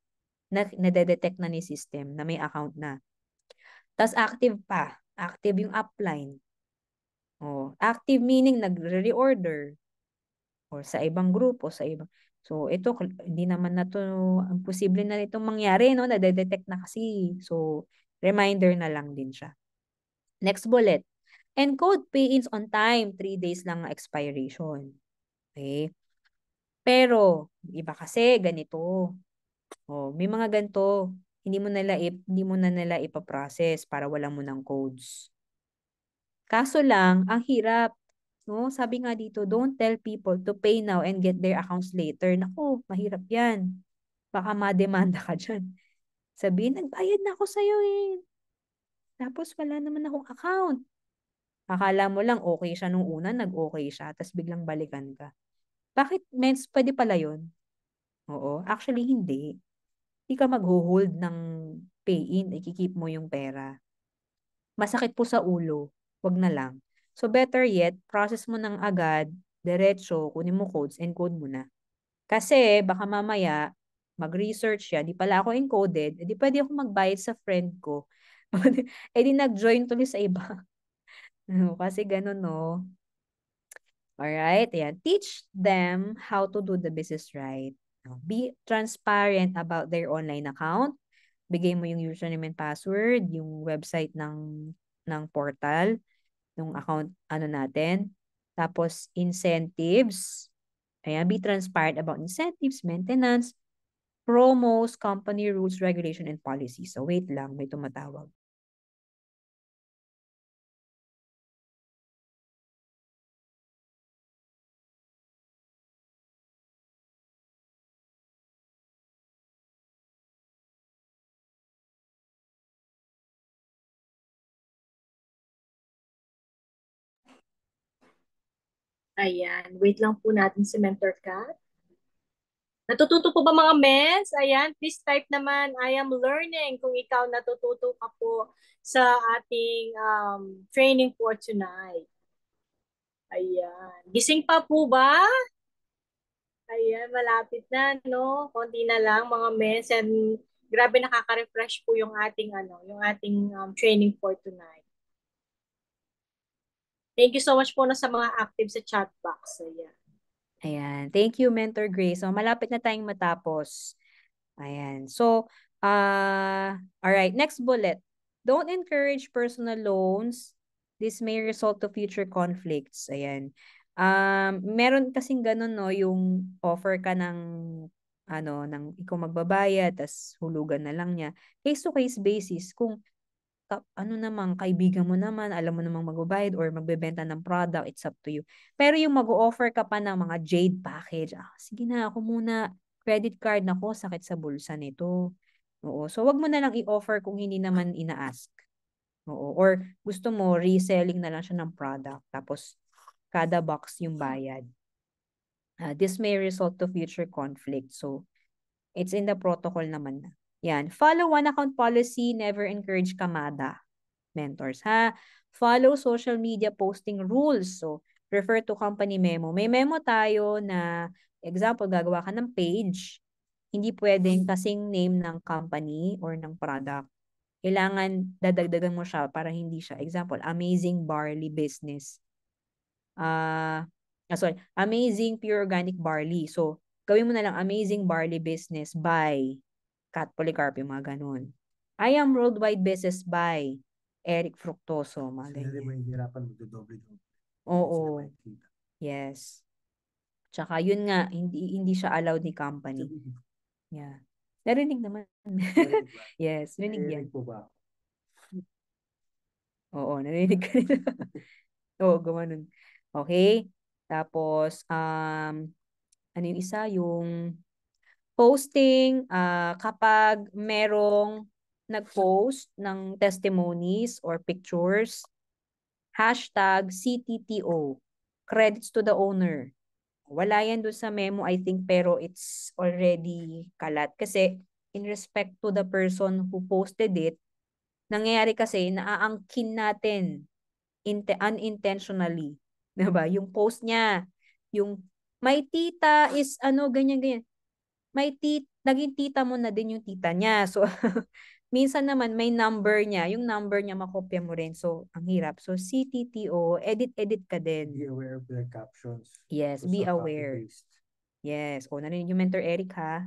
Nade-detect na ni system na may account na. Tapos active pa. Active yung upline. Active meaning nagre-reorder. or sa ibang grupo, sa ibang. So, ito, hindi naman na to, ang posible na itong mangyari, no? Nadedetect na kasi. So, reminder na lang din siya. Next bullet. Encode pay-ins on time. 3 days lang ang expiration. Okay? Pero, iba kasi, ganito. Oh, may mga ganito. Hindi mo na nila ipaprocess para wala mo ng codes. Kaso lang, ang hirap. No? Sabi nga dito, don't tell people to pay now and get their accounts later. Naku, mahirap yan. Baka mademanda ka dyan. Sabihin, nagbayad na ako sa'yo eh. Tapos wala naman akong account. Akala mo lang okay siya nung una, nag-okay siya, tapos biglang balikan ka. Bakit, mens, pwede pala yun? Oo, actually hindi. Hindi ka mag-hold ng pay-in, ikikip mo yung pera. Masakit po sa ulo, wag na lang. So better yet, process mo ng agad, diretso, kunin mo codes, encode mo na. Kasi baka mamaya, mag-research yan, di pala ako encoded, edi pwede ako magbayad sa friend ko. Edi nag-join tuloy sa iba. Kasi ganun, no? Alright, ayan. Teach them how to do the business right. Be transparent about their online account. Bigay mo yung username and password, yung website ng portal, yung account ano natin. Tapos incentives. Ayan, be transparent about incentives, maintenance, promos, company rules, regulation, and policies. So wait lang, may tumatawag. Ayan, wait lang po natin si Mentor Kat. Natututo po ba mga mens? Ayan, please type naman, I am learning kung ikaw natututo ka po sa ating training for tonight. Ayan. Gising pa po ba? Ayan, malapit na, no? Konti na lang, mga mens. And grabe nakaka-refresh po yung ating, training for tonight. Thank you so much po na sa mga active sa chat box. Ayan. Ayan. Thank you, Mentor Grace. So, malapit na tayong matapos. Ayan. So, alright. Next bullet. Don't encourage personal loans. This may result to future conflicts. Ayan. Meron kasing ganun, no, yung offer ka ng ikaw magbabayad, tas hulugan na lang niya. Case-to-case basis. Kung ano naman, kaibigan mo naman, alam mo namang magbabayad or magbebenta ng product, it's up to you. Pero yung mag-offer ka pa ng mga Jade package, sige na, ako muna, credit card na ko, sakit sa bulsa nito. Oo, so wag mo na lang i-offer kung hindi naman ina-ask. Oo, or gusto mo, reselling na lang siya ng product, tapos kada box yung bayad. This may result to future conflict. So, it's in the protocol naman na. Yan. Follow one account policy, never encourage kamada. Mentors, ha? Follow social media posting rules. So, refer to company memo. May memo tayo na, example, gagawa ka ng page. Hindi pwedeng kasing name ng company or ng product. Kailangan dadagdagan mo siya para hindi siya. Example, Amazing Barley Business. Amazing Pure Organic Barley. So, gawin mo na lang Amazing Barley Business by Kat Policarp, yung mga ganun. I am Worldwide Business by Eric Fructoso, mga Kasi ganyan. may hirapan magdodoble-doble. Oo. Yes. Tsaka yun nga, hindi siya allowed ni company. Yeah. Narinig naman. Yes, narinig yan. Narinig po ba? Oo, narinig ka rin. Oo, gumanon. Okay? Tapos, ano yung isa? Yung posting, kapag merong nag-post ng testimonies or pictures, hashtag CTTO, credits to the owner. Wala yan doon sa memo, I think, pero it's already kalat. Kasi in respect to the person who posted it, nangyayari kasi, naaangkin natin unintentionally. Diba? Yung post niya, yung may tita is ano, ganyan, ganyan. Naging tita mo na din yung tita niya. So, Minsan naman may number niya. Yung number niya makopya mo rin. So, ang hirap. So, CTTO, edit ka din. Be aware of their captions. Yes, So, be sa aware. copy-paste. Yes. O, narinig yung Mentor Eric ha.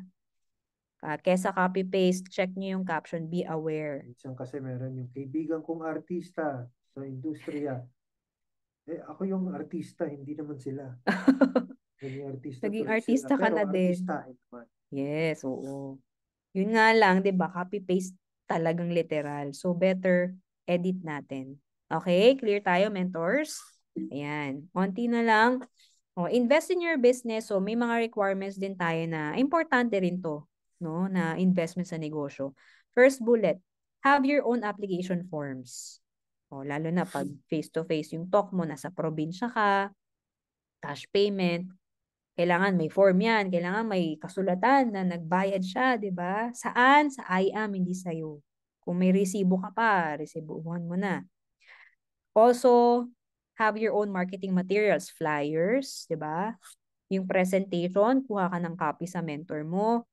Kesa copy-paste, check nyo yung caption, be aware. Minsan kasi meron yung kaibigan kong artista sa industriya. Ako yung artista, hindi naman sila. Naging artista Naging to artista sila. ka Pero na din. artista naman. Yes, oo. Yun nga lang, 'di ba? Copy-paste talagang literal. So better edit natin. Okay? Clear tayo, mentors? Ayan. Konti na lang. Invest in your business. So may mga requirements din tayo na importante rin 'to, no? Na investment sa negosyo. First bullet, have your own application forms. Lalo na pag face-to-face yung talk mo, nasa probinsya ka, cash payment, kailangan may form yan. Kailangan may kasulatan na nagbayad siya, di ba? Saan? Sa IAM, hindi sa'yo. Kung may resibo ka pa, resibuhan mo na. Also, have your own marketing materials, flyers, di ba? Yung presentation, kuha ka ng copy sa mentor mo.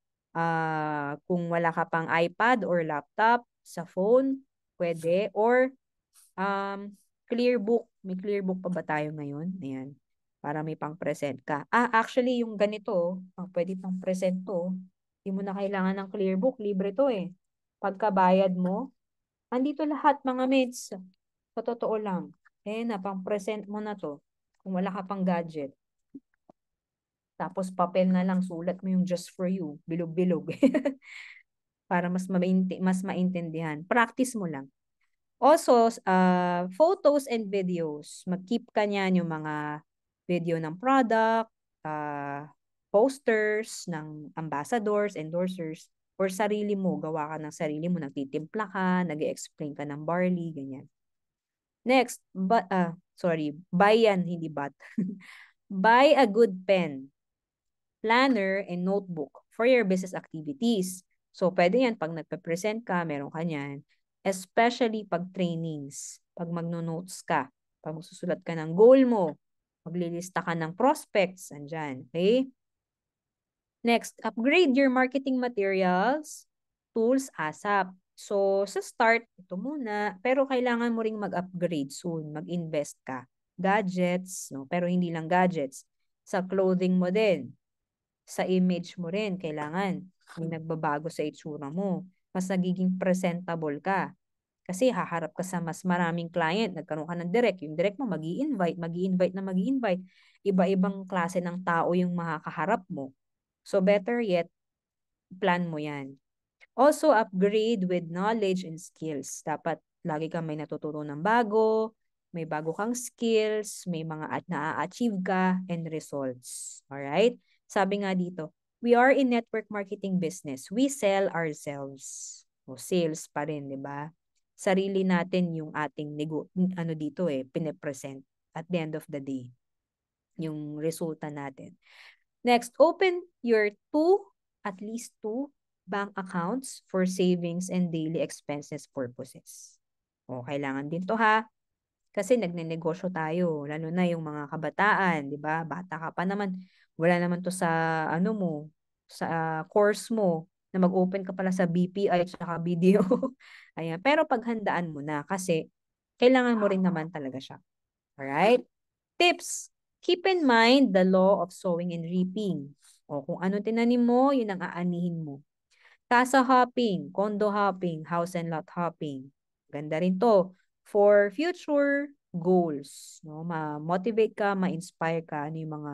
Kung wala ka pang iPad or laptop, sa phone, pwede. Or clear book. May clear book pa ba tayo ngayon? Ayan. Para may pang-present ka. Actually, yung ganito, pwede pang-present to. Hindi mo na kailangan ng clear book. Libre to eh. Pagkabayad mo, andito lahat mga mates. Sa totoo lang. Pang-present mo na to. Kung wala ka pang gadget. Tapos papel na lang, sulat mo yung just for you. Bilog-bilog. Para mas maintindihan. Practice mo lang. Also, photos and videos. Mag-keep ka niyan yung mga video ng product, posters ng ambassadors, endorsers, or sarili mo. Gawa ka ng sarili mo. Nagtitimpla ka, nag-explain ka ng barley, ganyan. Next, buy yan, hindi bat. Buy a good pen, planner, and notebook for your business activities. So, pwede yan pag nagpe-present ka, meron ka niyan. Especially pag trainings, pag magno-notes ka, pag susulat ka ng goal mo, maglilista ka ng prospects, andyan. Okay? Next, upgrade your marketing materials, tools, ASAP. So, sa start, ito muna, pero kailangan mo ring mag-upgrade soon, mag-invest ka. Gadgets, no? Pero hindi lang gadgets. Sa clothing mo din, sa image mo rin, kailangan may nagbabago sa itsura mo. Mas nagiging presentable ka. Kasi haharap ka sa mas maraming client, nagkaroon ka ng direct. Yung direct mo, mag-i-invite. Iba-ibang klase ng tao yung makakaharap mo. So better yet, plan mo yan. Also, upgrade with knowledge and skills. Dapat lagi kang may natutunan ng bago, may bago kang skills, may mga na-achieve ka, and results. Alright? Sabi nga dito, we are in network marketing business. We sell ourselves. Sales pa rin, di ba? Sarili natin yung ating pine-present at the end of the day. Yung resulta natin. Next, open your at least two bank accounts for savings and daily expenses purposes. Kailangan din to ha. Kasi nagnenegosyo tayo, lalo na yung mga kabataan, di ba? Bata ka pa naman, wala naman to sa sa course mo na mag-open ka pala sa BPI at saka BDO. Ayan. Pero paghandaan mo na kasi kailangan mo rin naman talaga siya. Alright? Tips. Keep in mind the law of sowing and reaping. Kung ano tinanim mo, yun ang aanihin mo. Casa hopping, condo hopping, house and lot hopping. Ganda rin to for future goals. No? Ma-motivate ka, ma-inspire ka, ano yung mga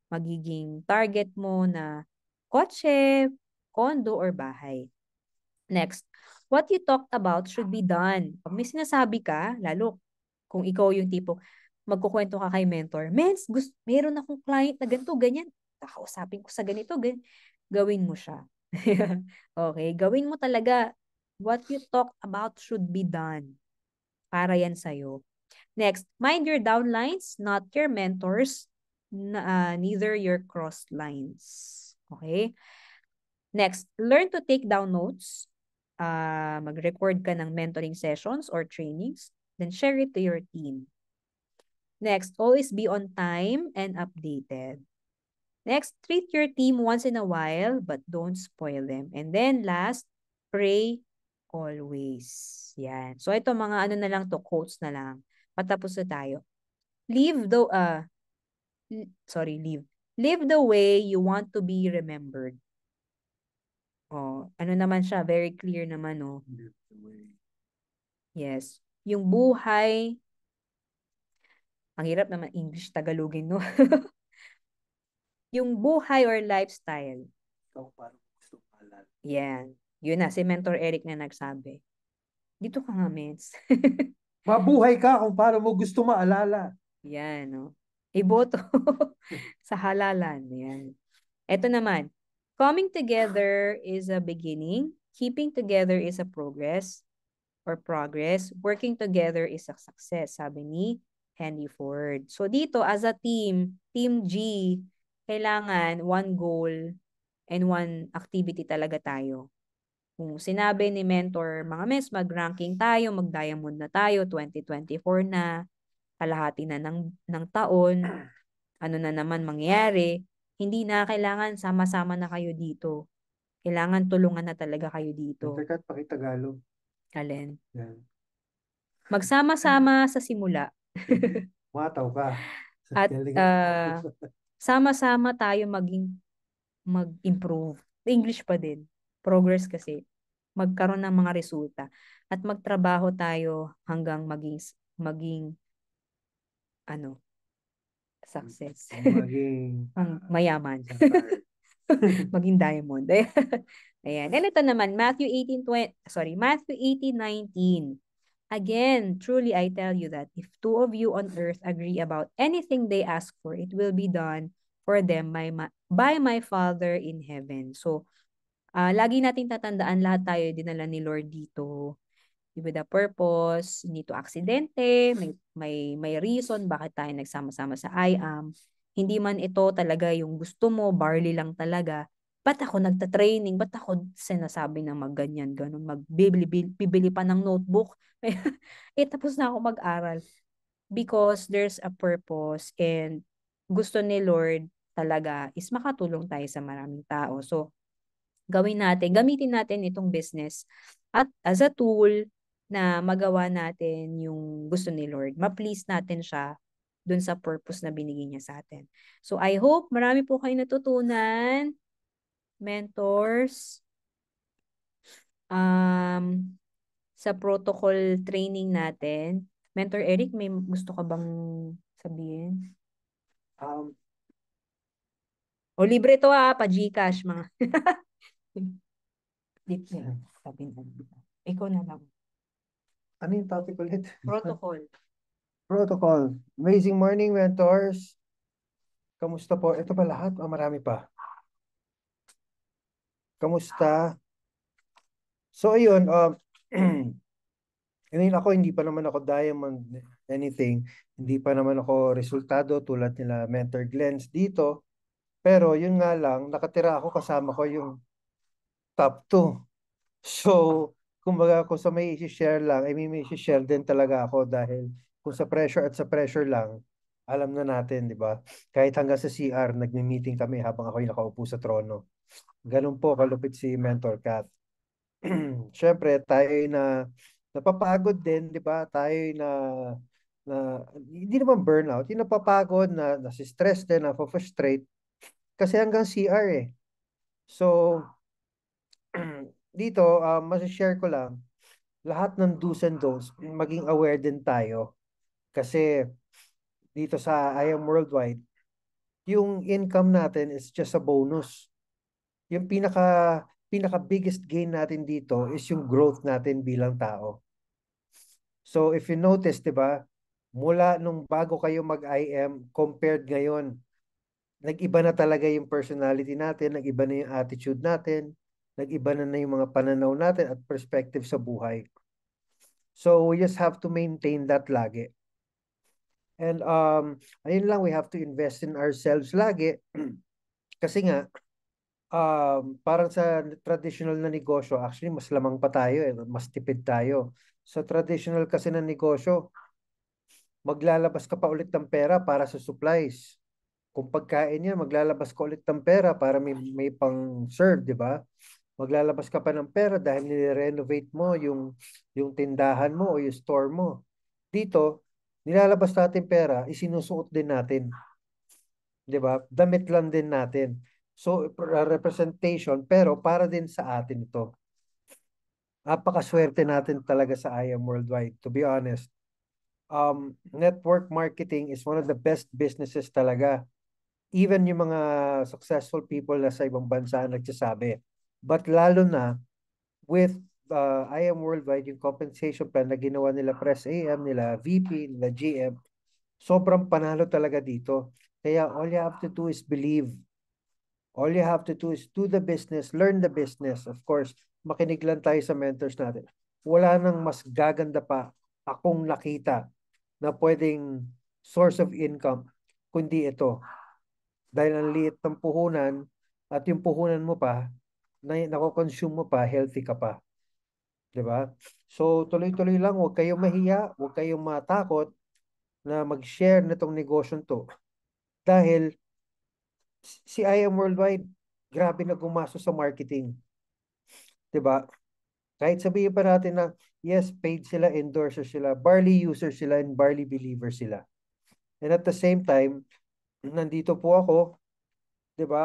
magiging target mo na kotse, condo, or bahay. Next, what you talked about should be done. Pag may sinasabi ka, lalo kung ikaw yung tipo, magkukwento ka kay mentor, Mens, meron akong client na ganito, ganyan. Kakausapin ko sa ganito, ganyan. Gawin mo siya. Okay, gawin mo talaga. What you talk about should be done. Para yan sa'yo. Next, mind your downlines, not your mentors, neither your cross lines. Okay? Next, learn to take down notes. Mag-record ka ng mentoring sessions or trainings. Then share it to your team. Next, always be on time and updated. Next, treat your team once in a while, but don't spoil them. And then last, pray always. Yan. So ito mga ano na lang to, quotes na lang. Patapos na tayo. Live the live. Live the way you want to be remembered. Oh, ano naman siya, very clear naman, oh. Yes. Yung buhay, ang hirap naman English Tagalogin, no? Yung buhay or lifestyle. Ikaw parang gusto maalala. Yan. Yun na, si Mentor Eric na nagsabi. Dito ka nga, Mets. Mabuhay ka kung paano mo gusto maalala. Yan, no? Iboto sa halalan. Yan. Ito naman. Coming together is a beginning. Keeping together is a progress. Working together is a success, sabi ni Henry Ford. So dito, as a team, Team G, kailangan one goal and one activity talaga tayo. Kung sinabi ni mentor, mga mes, mag-ranking tayo, mag-diamond na tayo, 2024 na, kalahati na ng taon, ano na naman mangyayari, hindi na kailangan sama-sama na kayo dito. Kailangan tulungan na talaga kayo dito. Mentor Kat, pakitagalog. Alin? Yan. Magsama-sama sa simula. Mataw ka. At Galing. sama-sama tayo mag-improve. English pa din. Progress kasi. Magkaroon ng mga resulta. At magtrabaho tayo hanggang maging ano, success. Maging Mayaman. sapphire. Maging diamond. Ayan. And ito naman, Matthew 18:19. Again, truly I tell you that if two of you on earth agree about anything they ask for, it will be done for them by my Father in heaven. So, lagi nating tatandaan, lahat tayo dinala ni Lord dito with a purpose, hindi to aksidente, may reason bakit tayo nagsama-sama sa I am. Hindi man ito talaga yung gusto mo, barley lang talaga. Ba't ako nagta-training? Ba't ako sinasabi na magganyan, ganun, bibili pa ng notebook? Tapos na ako mag-aral. Because there's a purpose and gusto ni Lord talaga is makatulong tayo sa maraming tao. So, gamitin natin itong business at as a tool na magawa natin yung gusto ni Lord. Ma-please natin siya dun sa purpose na binigay niya sa atin. So I hope marami po kayo natutunan, mentors, sa protocol training natin. Mentor Eric, may gusto ka bang sabihin? O libre to pa Gcash mga. Dito yan, sabi na. Ikaw na lang. Ano yung topic ulit? Protocol. Protocol. Amazing morning, mentors. Kamusta po? Ito pa lahat o marami pa? Kamusta? So, ayun. Ako, hindi pa naman ako diamond anything. Hindi pa naman ako resultado tulad nila Mentor Glens dito. Pero yun nga lang, nakatira ako kasama ko yung top 2. So, kumbaga kung sa may i-share lang, may i-share din talaga ako dahil kung sa pressure lang, alam na natin, di ba? Kahit hanggang sa CR, nagmi-meeting kami habang ako'y nakaupo sa trono. Ganun po kalupit si Mentor Kat. Siyempre, tayo na napapagod din, di ba? Tayo hindi naman burnout, yung napapagod, nasi-stress din, na-frustrate, kasi hanggang CR eh. So, dito, masashare ko lang, lahat ng do's and don'ts, maging aware din tayo. Kasi dito sa I Am Worldwide, yung income natin is just a bonus. Yung pinaka biggest gain natin dito is yung growth natin bilang tao. So if you notice, 'di ba, mula nung bago kayo mag-IM compared ngayon, nag-iba na talaga yung personality natin, nag-iba na yung attitude natin, nag-iba na yung mga pananaw natin at perspective sa buhay. So we just have to maintain that lagi. And ayun lang, we have to invest in ourselves lagi. Kasi nga, parang sa traditional na negosyo, actually mas lamang pa tayo eh, mas tipid tayo. Sa traditional kasi na negosyo, maglalabas ka pa ulit ng pera para sa supplies. Kung pagkain yan, maglalabas ka ulit ng pera para may pang-serve, di ba? Maglalabas ka pa ng pera dahil nire-renovate mo yung tindahan mo o yung store mo. Dito, nilalabas natin pera, isinusuot din natin. 'Di ba? Damit lang din natin. So, representation, pero para din sa atin ito. Napakaswerte natin talaga sa IAM Worldwide, to be honest. Network marketing is one of the best businesses talaga. Even yung mga successful people na sa ibang bansa nagsasabi. But lalo na with IAM Worldwide, yung compensation plan na ginawa nila Press AM, nila VP, nila GM, sobrang panalo talaga dito. Kaya all you have to do is believe. All you have to do is do the business, learn the business. Of course, makinig lang tayo sa mentors natin. Wala nang mas gaganda pa akong nakita na pwedeng source of income kundi ito. Dahil ang liit ng puhunan at yung puhunan mo pa, na nako-consume mo pa, healthy ka pa. 'Di ba? So tuloy-tuloy lang, huwag kayong mahiya, huwag kayong matakot na mag-share nitong negosyo to. Dahil si IAM Worldwide, grabe na gumasto sa marketing. 'Di ba? Kahit sabihin pa natin na yes, paid sila, endorser sila, Barley user sila, and Barley believer sila. And at the same time, nandito po ako, 'di ba?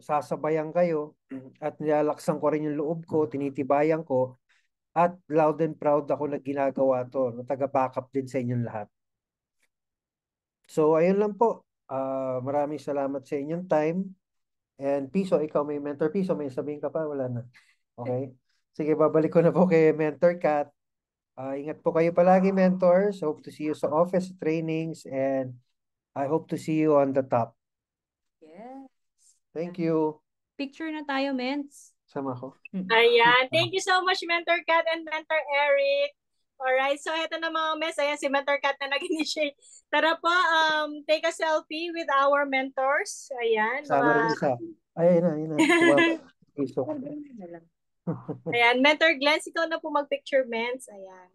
Sasabayan kayo at nilalaksan ko rin yung loob ko, tinitibayan ko, at loud and proud ako na ginagawa to, na taga-backup din sa inyong lahat. So, ayun lang po. Maraming salamat sa inyong time. And Piso, ikaw may mentor. Piso, may sabihin ka pa? Wala na. Okay. Sige, babalik ko na po kay Mentor Kat. Ingat po kayo palagi, mentors. Hope to see you sa office trainings and I hope to see you on the top. Yes. Thank you. Picture na tayo, Mens. Sama ko. Ayan. Thank you so much, Mentor Kat and Mentor Eric. Alright, so ito na mga mes. Ayan, si Mentor Kat na nag-initiate. Tara po, take a selfie with our mentors. Ayan. Sama rin isa. Ay, ayun na. Piso. Ayan, Mentor Glenn, ikaw na po mag-picture, mens. Ayan.